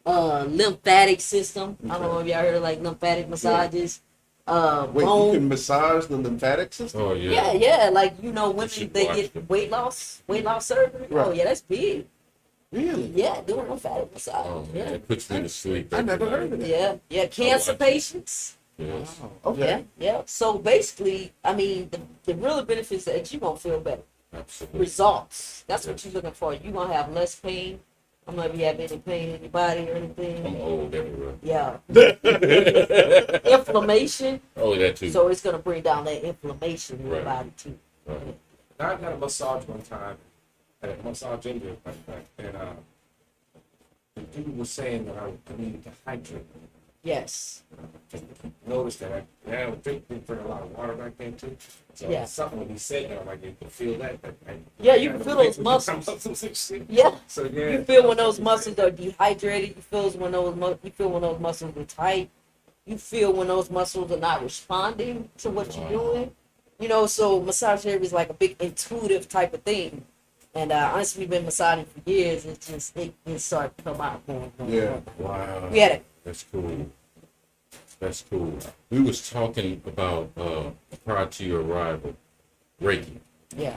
E: lymphatic system. I don't know if y'all heard of like lymphatic massages.
A: Wait, you
E: Bone.
A: can massage the lymphatic system?
B: Oh yeah.
E: Yeah. Like, women,
B: should
E: they
B: watch
E: get
B: them.
E: weight loss surgery.
A: Right.
E: Oh, yeah, that's big.
A: Really?
E: Yeah, doing lymphatic massage.
B: Oh man,
E: yeah.
B: it puts me to sleep.
A: I never heard of that.
E: Yeah. Cancer
B: watch it.
E: patients.
B: Yes.
A: Okay.
E: Yeah. So basically, I mean, the real benefits that you're going to feel better.
B: Absolutely.
E: Results. That's what you're looking for. You're going to have less pain. I don't know if you have any pain in your body or
B: I'm
E: anything.
B: old everywhere.
E: Yeah. Inflammation.
B: Oh, that too.
E: So it's going to bring down that inflammation in your
B: Right.
E: body too.
B: Right.
D: I got a massage one time at a massage India, and the dude was saying that I needed to hydrate.
E: Yes.
D: Just noticed that I didn't drink a lot of water back then too. So
E: Yeah.
D: something when he said that, I'm like, you can feel that.
E: Yeah, you can feel those muscles. Yeah.
D: So yeah.
E: You feel when those muscles are dehydrated. You feel when those muscles are tight. You feel when those muscles are not responding to what you're doing. So massage therapy is like a big intuitive type of thing. And honestly, we've been massaging for years. It started to come out more and more.
A: Yeah.
B: Wow.
E: We had
B: That's cool. That's cool. We was talking about prior to your arrival, Reiki,
E: yeah.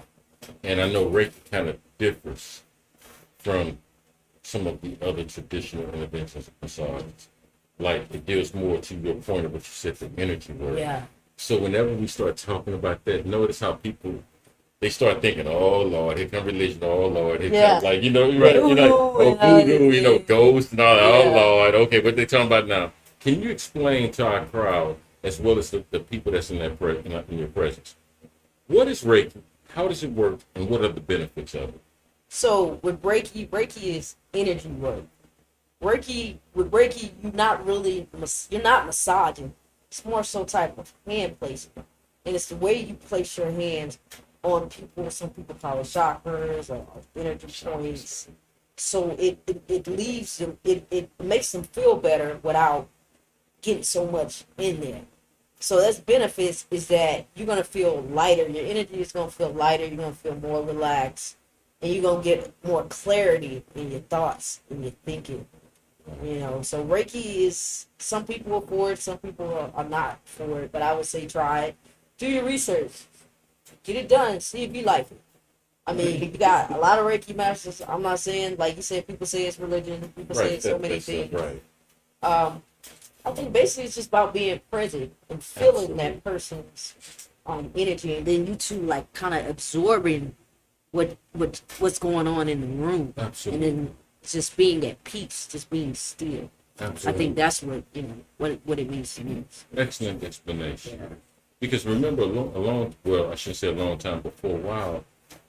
B: and I know Reiki kind of differs from some of the other traditional interventions of massage. Like it deals more to your point of what you said, the energy work.
E: Yeah.
B: So whenever we start talking about that, notice how people they start thinking, "Oh Lord, here come religion. Oh Lord, here
E: Yeah.
B: comes like you know, right? You know, oh voodoo, you know, ghosts and all that.
E: Yeah.
B: Oh Lord, okay, what they talking about now? Can you explain to our crowd as well as the people that's in that in your presence? What is Reiki? How does it work? And what are the benefits of it?
E: So with Reiki is energy work. With Reiki, you're not massaging. It's more so type of hand placement, and it's the way you place your hands on people. Some people call it chakras or energy points. So it leaves them. It makes them feel better without getting so much in there. So that's benefits is that you're gonna feel lighter. Your energy is gonna feel lighter. You're gonna feel more relaxed, and you're gonna get more clarity in your thoughts and your thinking. You know, so Reiki is, some people are for it, some people are not for it, but I would say try it. Do your research. Get it done. See if you like it. I mean, you got a lot of Reiki masters. I'm not saying, like you said, people say it's religion. People say it's so many things.
B: Right.
E: I think basically it's just about being present and feeling that person's energy, and then you two like kind of absorbing what's going on in the room.
B: Absolutely.
E: And then just being at peace, just being still.
B: Absolutely.
E: I think that's what what it means to me.
B: Excellent explanation.
E: Yeah.
B: Because remember, I shouldn't say a long time, but for a while,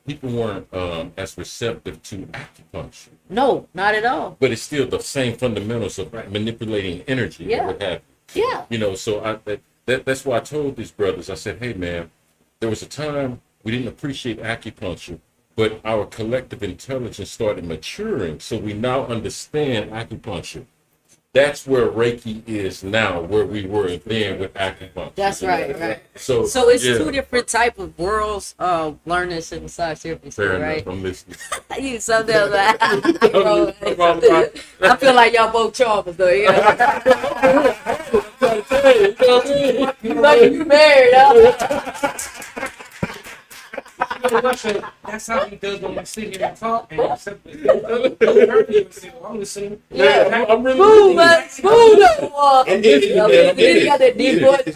B: people weren't as receptive to acupuncture.
E: No, not at all.
B: But it's still the same fundamentals of manipulating energy.
E: Yeah.
B: And what have
E: Yeah.
B: you. You know, so that's why I told these brothers, I said, hey, man, there was a time we didn't appreciate acupuncture, but our collective intelligence started maturing, so we now understand acupuncture. That's where Reiki is now, where we were then with acupuncture.
E: That's right.
B: So
E: it's two different type of worlds of learning and massage therapy.
B: Fair
E: right?
B: enough. I'm listening.
E: You sometimes like, I feel like y'all both charmers though. You lucky you married, huh?
D: That's how he does when we sit here and talk. And I'm listening.
E: Yeah,
B: I'm really
E: smooth, man, smooth. You got that deep voice.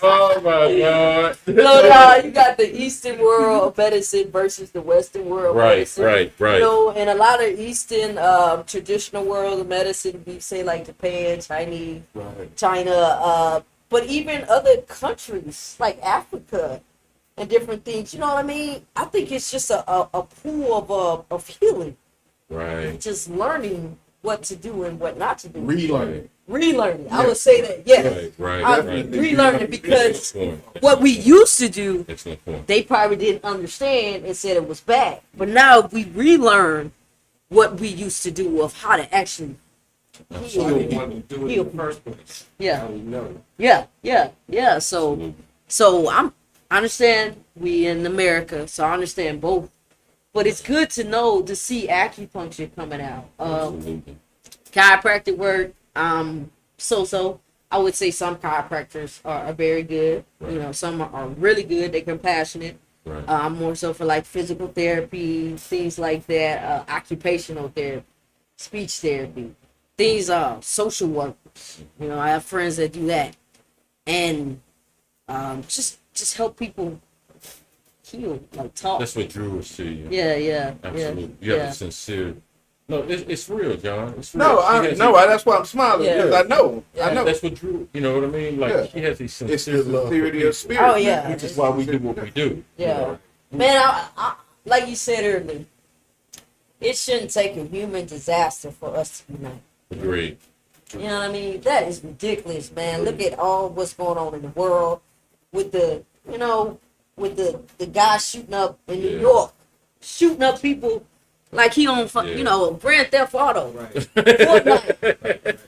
B: Oh my God.
E: So you got the Eastern world of medicine versus the Western world. Of medicine.
B: Right.
E: You know, and a lot of Eastern traditional world of medicine, we say like Japan, Chinese, China, but even other countries like Africa and different things. You know what I mean? I think it's just a pool of healing.
B: Right.
E: Just learning what to do and what not to do.
A: Relearning.
E: Relearning. I would say that, yes.
B: Right.
E: Relearning, because what we used to do,
B: Excellent point.
E: they probably didn't understand and said it was bad. But now we relearn what we used to do of how to actually
D: I didn't want to do it in the first place.
E: Yeah.
D: Now we know.
E: Yeah. So I understand we in America, so I understand both. But it's good to know to see acupuncture coming out.
B: Absolutely.
E: Chiropractic work, so. I would say some chiropractors are very good.
B: Right.
E: You know, some are really good. They're compassionate.
B: Right.
E: I'm more so for like physical therapy, things like that, occupational therapy, speech therapy, things social workers. You know, I have friends that do that, and just help people heal, like talk.
B: That's what drew us to you.
E: Yeah.
B: Absolutely. You have a sincere. No, it's real, John. It's real.
A: That's why I'm smiling, because I know.
B: That's what drew. You know what I mean? Like she has a
A: It's
B: sincere
A: the
B: love.
A: sincerity of spirit.
E: Oh yeah,
B: Which is why we do what we do.
E: Yeah,
B: You know?
E: man. I like you said earlier, it shouldn't take a human disaster for us to unite.
B: Agreed.
E: You know what I mean? That is ridiculous, man. Look at all what's going on in the world with the guy shooting up in New York, shooting up people like he on Grand Theft Auto.
D: Right.
E: Fortnite.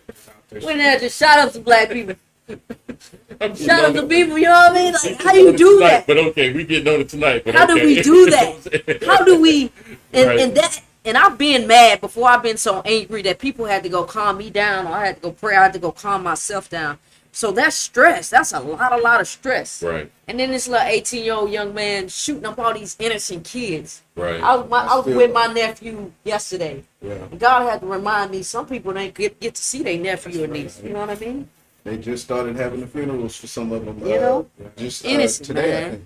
E: Went there just shot up some black people. Shot up some people, you know what I mean? Like, how do you do that?
B: But okay, we getting on it tonight. But
E: How do we do that? How do we and
B: Right.
E: and I've been mad before. I've been so angry that people had to go calm me down, or I had to go pray. I had to go calm myself down. So that's stress. That's a lot of stress.
B: Right.
E: And then this little 18-year-old young man shooting up all these innocent kids.
B: Right.
E: I was with my nephew yesterday.
A: Yeah.
E: And God had to remind me, some people don't get to see their nephew or niece. You know what I mean?
A: They just started having the funerals for some of them.
E: You know?
A: just
E: Innocent,
A: today,
E: man.
A: I think.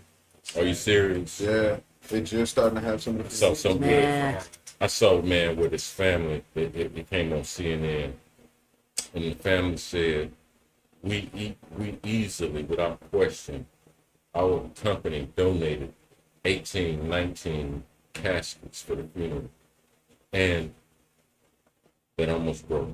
B: Are you serious?
A: Yeah, they just starting to have some of the
B: So good.
E: Man.
B: I saw a man with his family. It came on CNN, and the family said, "We easily, without question, our company donated 18, 19 caskets for the funeral, and that almost broke."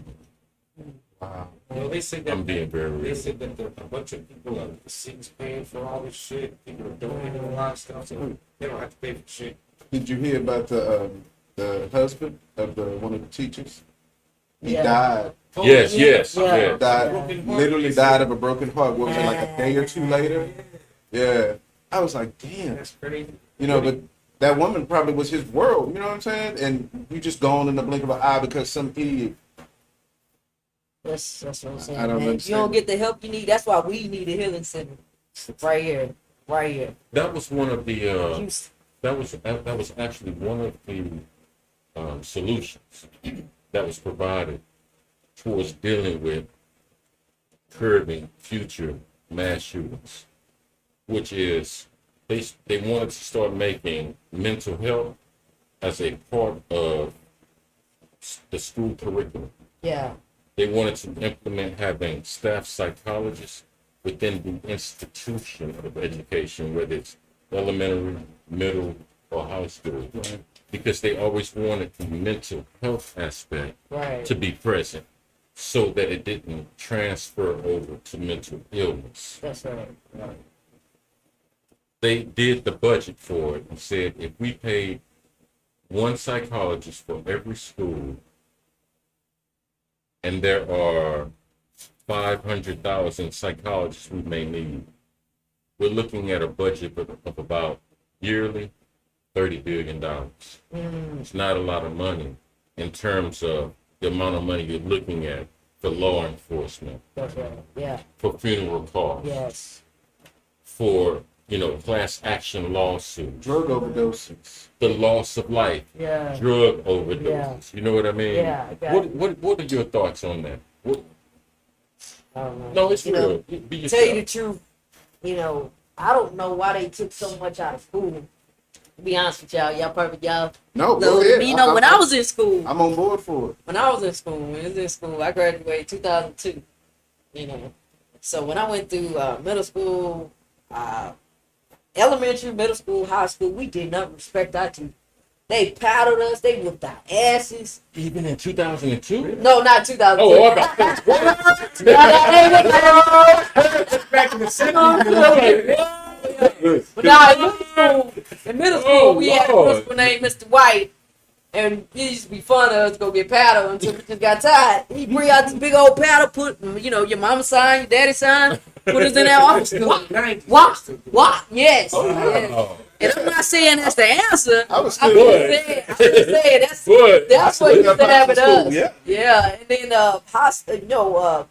A: Wow.
D: They said that
B: I'm being very
D: they
B: real.
D: said that a bunch of people are overseas paying for all this shit. People are donating a lot of stuff, so they don't have to pay for shit.
A: Did you hear about the husband of one of the teachers? He
E: Yeah.
A: died.
B: Yes, yes,
E: Yeah.
B: yes.
A: Literally died of a broken heart. What was it, like a day or two later? Yeah. I was like, damn.
D: That's crazy.
A: You know, but that woman probably was his world. You know what I'm saying? And you just gone in the blink of an eye because some idiot.
E: That's what I'm saying.
A: I don't
E: man.
A: understand.
E: You don't get the help you need. That's why we need a healing center. Right here. Right here.
B: That was one of the.
E: Houston.
B: That was actually one of the solutions that was provided towards dealing with curbing future mass shootings, which is they wanted to start making mental health as a part of the school curriculum.
E: Yeah.
B: They wanted to implement having staff psychologists within the institution of education, whether it's elementary, middle, or high school, because they always wanted the mental health aspect
E: Right.
B: to be present so that it didn't transfer over to mental illness.
E: That's right.
B: They did the budget for it and said if we paid one psychologist for every school, and there are 500,000 psychologists we may need, we're looking at a budget of about yearly $30 billion. It's not a lot of money in terms of the amount of money you're looking at for law enforcement,
E: That's right. Yeah.
B: for funeral costs,
E: Yes.
B: for class action lawsuits,
A: Drug overdoses.
B: the loss of life,
E: Yeah.
B: drug overdoses. You know what I mean?
E: Yeah, I got
B: What are your thoughts on that?
E: I don't know.
B: No, it's
E: You
B: real.
E: know,
B: Be
E: tell you the
B: yourself.
E: truth, I don't know why they took so much out of school. To be honest with y'all perfect, y'all.
A: No,
E: Know
A: go ahead.
E: me, when I was in school,
A: I'm on board for it.
E: when I was in school, I graduated 2002. So when I went through middle school, elementary, middle school, high school, we did not respect our teachers. They paddled us. They whipped our asses.
B: Even in 2002?
E: No, not 2002.
B: Oh, I'm about to say,
D: Back in the 70s.
E: But now in middle school, we had a
B: Lord.
E: principal named Mr. White, and he used to be fun of us to go get paddle until we just got tired. He bring out this big old paddle, put your mama sign, your daddy sign, put us in that office. What? Yes.
B: Oh,
E: And I'm not saying that's the answer.
A: I was
E: I'm
A: still
E: just saying that's
B: But
E: that's what used to happen to us.
A: Yeah.
E: Yeah, and then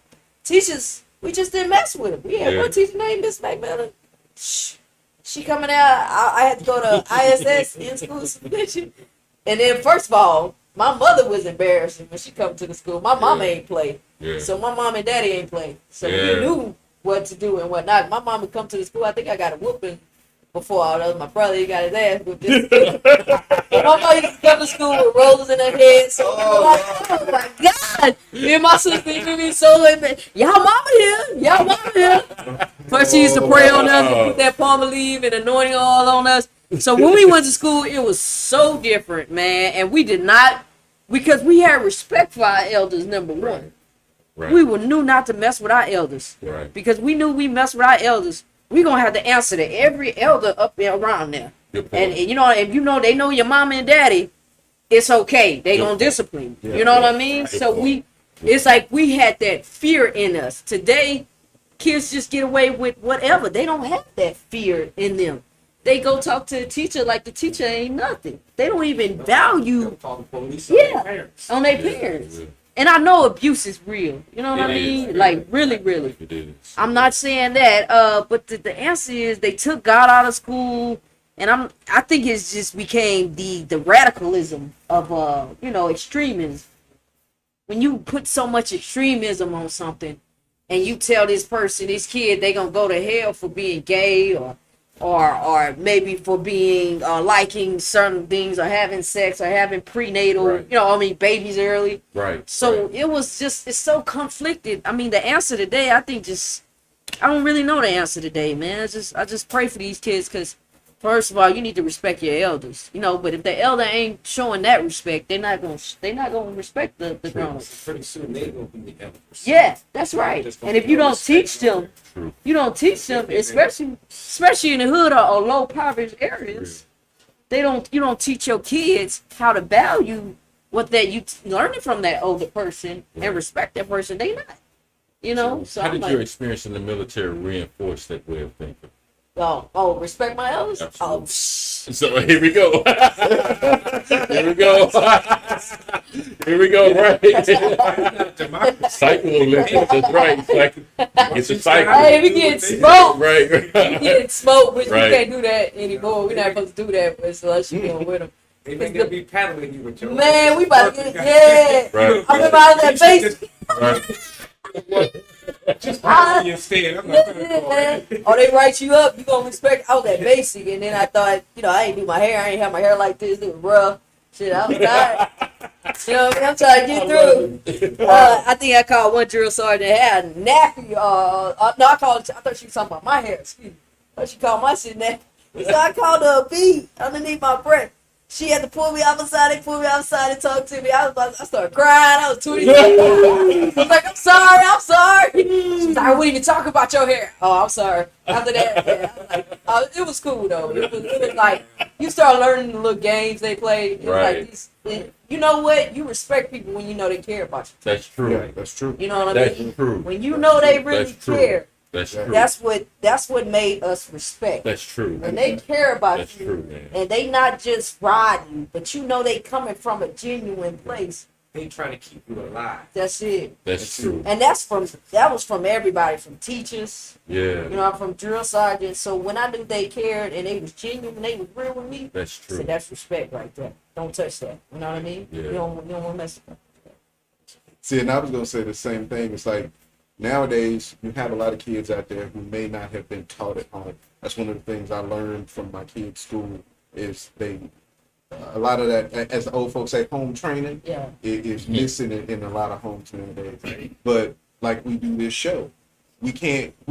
E: teachers, we just didn't mess with them. We had
B: Yeah.
E: one teacher named Miss McMillan. She coming out. I had to go to ISS in school suspension. And then first of all, my mother was embarrassing when she come to the school. My mama ain't play,
B: yeah.
E: so my mom and daddy ain't play. So
B: Yeah.
E: we knew what to do and what not. My mom would come to the school. I think I got a whooping before all that. My brother, he got his ass whipped. My mom used to come to school with rollers in her head. So oh my God. Me and my sister used to be so like, y'all mama here. First she used to pray on us and put that palmolive and anointing oil on us. So when we went to school, it was so different, man. And we did not, because we had respect for our elders, number one.
B: Right.
E: We knew not to mess with our elders.
B: Right.
E: Because we knew we mess with our elders, we're going to have to answer to every elder up there around there.
B: Good point.
E: And if they know your mama and daddy, it's okay. They
B: Good
E: gonna
B: point.
E: discipline you.
B: Yeah,
E: You know what I
B: yeah.
E: mean?
B: Good
E: So
B: point.
E: it's like we had that fear in us. Today, kids just get away with whatever. They don't have that fear in them. They go talk to the teacher like the teacher ain't nothing. They don't even value
D: Call the police on their parents.
E: on their parents. And I know abuse is real. You know what I mean? Like really, really.
B: It is.
E: I'm not saying that. But the answer is they took God out of school, and I think it's just became the radicalism of extremism. When you put so much extremism on something, and you tell this person, this kid, they gonna go to hell for being gay or maybe for being liking certain things or having sex or having prenatal, babies early.
B: Right.
E: So it was just, it's so conflicted. I mean, the answer today, I think I don't really know the answer today, man. I just pray for these kids because first of all, you need to respect your elders, but if the elder ain't showing that respect, they're not gonna respect the grown-ups.
D: Pretty soon they will be the elders.
E: Yeah, that's right. And if you don't teach them, especially in the hood or low poverty areas, you don't teach your kids how to value what that you learning from that older person and respect that person. They not, So
B: how did your experience in the military reinforce that way of thinking?
E: Respect my elders.
B: Absolutely. So here we go. Here we go. Here we go. Right. Cycle. That's right. It's a cycle.
E: Hey, we getting smoked.
B: Right.
E: We getting smoked, but
B: Right.
E: we can't do that anymore. We're not supposed to do that, but unless you going with them.
D: They may not be paddling you with your
E: Man, we about to get
B: Right.
E: I remember out of that base.
B: Right.
D: Just paddling you instead. I'm not gonna call that.
E: Oh, they write you up, you gonna respect. I was that basic, and then I thought, I ain't do my hair. I ain't have my hair like this. It was rough. Shit, I was tired. I'm trying to get through. I think I called one drill sergeant that had a nappy. No, I thought she was talking about my hair. Excuse me. I thought she called my shit nappy. So I called her a bee underneath my breath. She had to pull me outside. They pulled me outside and talked to me. I started crying. I was 22. I was like, I'm sorry. She was like, I wouldn't even talk about your hair. Oh, I'm sorry. After that, I was like, it was cool though. It was like you start learning the little games they play. It was
B: Right.
E: like you know what? You respect people when you know they care about you.
B: That's true.
A: Yeah, that's true.
E: You know what I mean?
B: That's true.
E: When you know they really
B: That's true.
E: care,
B: That's true.
E: that's what made us respect.
B: That's true.
E: And they care about
B: That's
E: you,
B: true, man.
E: and they not just riding you, but they coming from a genuine place.
D: They trying to keep you alive.
E: That's it.
B: That's true.
E: And that was from everybody, from teachers,
B: Yeah.
E: from drill sergeants. So when I knew they cared and they was genuine, they was real with me.
B: That's
E: I
B: true.
E: said, that's respect right there. Don't touch that. You know what I mean?
B: Yeah.
E: You don't want to mess with them.
A: See, and I was gonna say the same thing. It's like nowadays you have a lot of kids out there who may not have been taught at home. That's one of the things I learned from my kids' school is a lot of that, as the old folks say, home training
E: Yeah.
A: is missing in a lot of homes nowadays. But like we do this show, we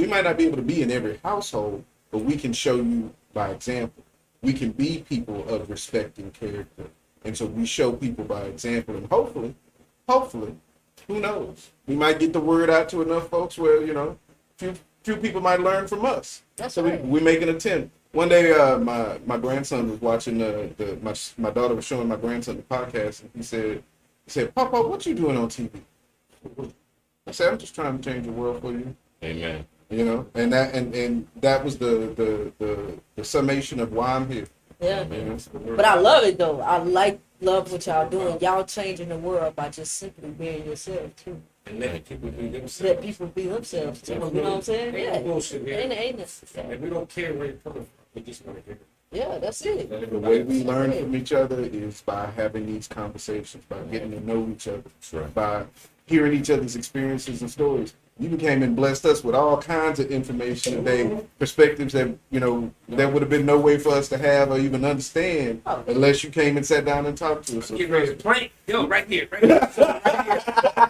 A: might not be able to be in every household, but we can show you by example. We can be people of respect and character. And so we show people by example, and hopefully, who knows? We might get the word out to enough folks where, few people might learn from us.
E: That's
A: So
E: right.
A: we make an attempt. One day, my grandson was watching my daughter was showing my grandson the podcast, and he said, Papa, what you doing on TV? I said, I'm just trying to change the world for you.
B: Amen.
A: And that was the summation of why I'm here.
E: Yeah.
A: But
E: But I love it though. Love what y'all doing. Y'all changing the world by just simply being yourself too.
D: And let people be themselves.
E: Let people be themselves too. You know what I'm saying?
D: Ain't no bullshit here.
E: Ain't it?
D: And we don't care where you're coming from. We just want to hear it.
E: Yeah, that's it.
A: the way we learn from each other is by having these conversations, by getting to know each other,
B: That's right.
A: by hearing each other's experiences and stories. You came and blessed us with all kinds of information today, perspectives that, there would have been no way for us to have or even understand unless you came and sat down and talked to us. So,
D: Get ready to play. Yo, right here. Right here.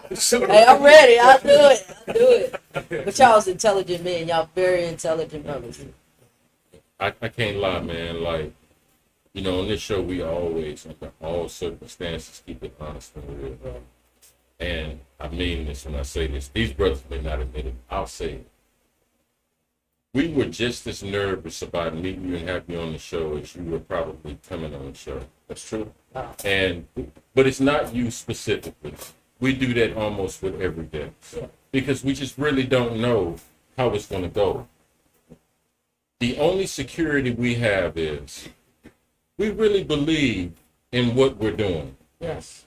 E: Hey, I'm ready. I'll do it. But y'all's intelligent men. Y'all very intelligent brothers.
B: I can't lie, man. Like, on this show, we always, under all circumstances, keep it honest and real. And I mean this when I say this. These brothers may not admit it. I'll say it. We were just as nervous about meeting you and having you on the show as you were probably coming on the show.
A: that's true.
B: But it's not you specifically. We do that almost with every guest because we just really don't know how it's going to go. The only security we have is we really believe in what we're doing.
E: Yes.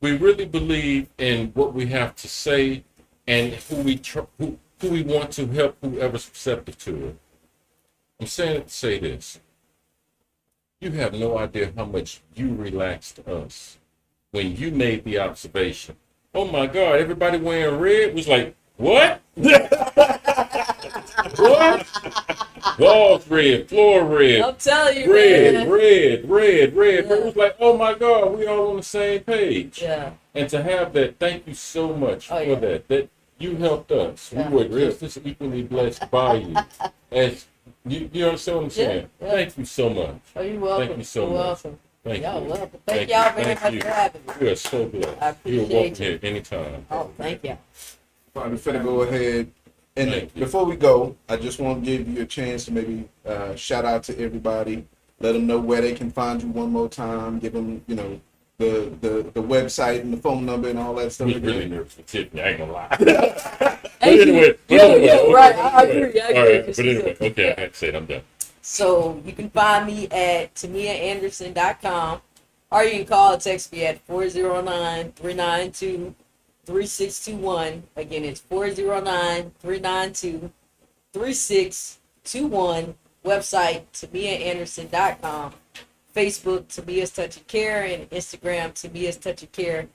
B: we really believe in what we have to say and who we want to help whoever's receptive to it. I'm saying it to say this. You have no idea how much you relaxed us when you made the observation. Oh my God, everybody wearing red was like, what? What? Walls red, floor red.
E: I'm telling you,
B: Red,
E: man.
B: red.
E: Yeah.
B: It was like, oh my God, we all on the same page.
E: Yeah.
B: And to have that, thank you so much
E: Oh,
B: for
E: yeah.
B: that. That you helped us.
E: Yeah.
B: We were just as equally blessed by you. As you understand what I'm saying?
E: Yeah.
B: Thank you so much.
E: Oh, you're welcome.
B: Thank you so
E: You're
B: much.
E: welcome.
B: Thank
E: Y'all
B: you.
E: welcome. Thank y'all very
B: Thank
E: much
B: you.
E: for having me.
B: You are so blessed.
E: I
B: You're
E: appreciate
B: welcome
E: you.
B: here anytime.
E: Oh, thank you.
A: I'm finna go ahead. And
B: Thank you.
A: before we go, I just want to give you a chance to maybe shout out to everybody. Let them know where they can find you one more time. Give them, you know, the website and the phone number and all that stuff.
B: I'm really nervous for Tiffany. I ain't gonna lie.
E: Thank you. Yeah, right. I agree.
B: All right, but anyway, okay, I had to say it. I'm done.
E: So you can find me at TamiaAnderson.com, or you can call or text me at 409-392-3621. Again, it's 409-392-3621. Website, TamiaAnderson.com. Facebook, Tamia's Touch of Care, and Instagram, Tamia's Touch of Care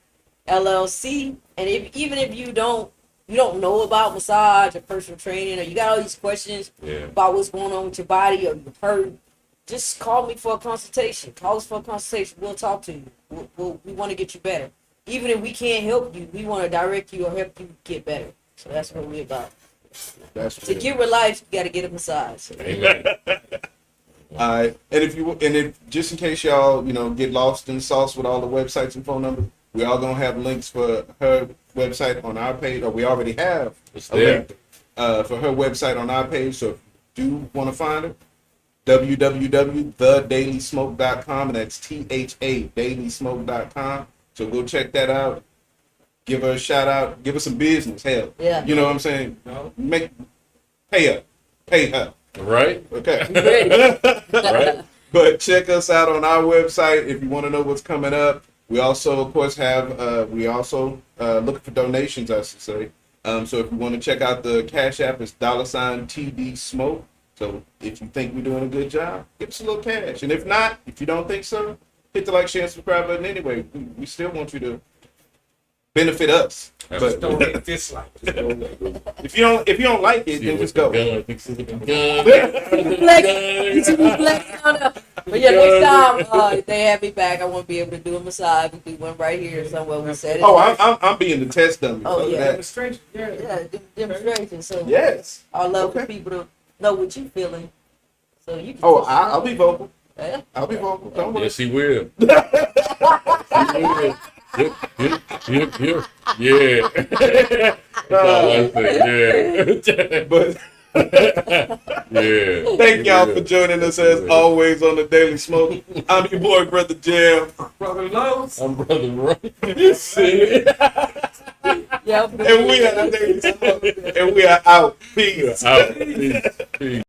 E: LLC. And even if you don't know about massage or personal training, or you got all these questions about what's going on with your body, or you've heard, just call me for a consultation. Call us for a consultation. We'll talk to you. We want to get you better. Even if we can't help you, we want to direct you or help you get better. So that's what we're about.
A: That's
E: To get with life, you got to get a massage.
B: Amen.
A: All right, and if just in case y'all get lost in the sauce with all the websites and phone numbers, we are gonna have links for her website on our page, or we already have
B: It's
A: a
B: there.
A: link for her website on our page. So if you do want to find her, www.thedailysmoke.com, and that's THA dailysmoke.com. So go check that out. Give her a shout out. Give her some business. Hell,
E: Yeah.
A: you know what I'm saying? Pay her.
B: Right?
A: Okay.
E: Ready.
B: Right?
A: But check us out on our website if you want to know what's coming up. We also, of course, have looking for donations, I should say. So if you want to check out the Cash App, it's $TD Smoke. So if you think we're doing a good job, give us a little cash. And if not, if you don't think so, hit the like, share, and subscribe button anyway. We still want you to benefit us. But
C: Don't hit dislike.
A: if you don't like it, then just go.
E: But yeah, next time they have me back, I want to be able to do a massage. We do one right here somewhere. We said it.
A: Oh, I'm being the test dummy.
E: Oh, yeah.
D: Demonstration. Yeah.
E: Yeah, demonstration. So
A: Yes.
E: I love for
A: Okay.
E: people to know what you feeling. So you can.
A: Oh, I'll be vocal.
E: Yeah.
A: I'll be vocal. Don't worry.
B: Yes, he will. He will. Yep. Yeah. That's all I say. Yeah.
A: But
B: Yeah.
A: thank y'all for joining us as always on the Daily Smoke. I'm your boy, Brother Jam.
D: Brother Lowe's.
B: I'm Brother Ray. You see it?
E: Yeah.
A: And we are the Daily Smoke. And we are out. Peace.
B: Out. Peace.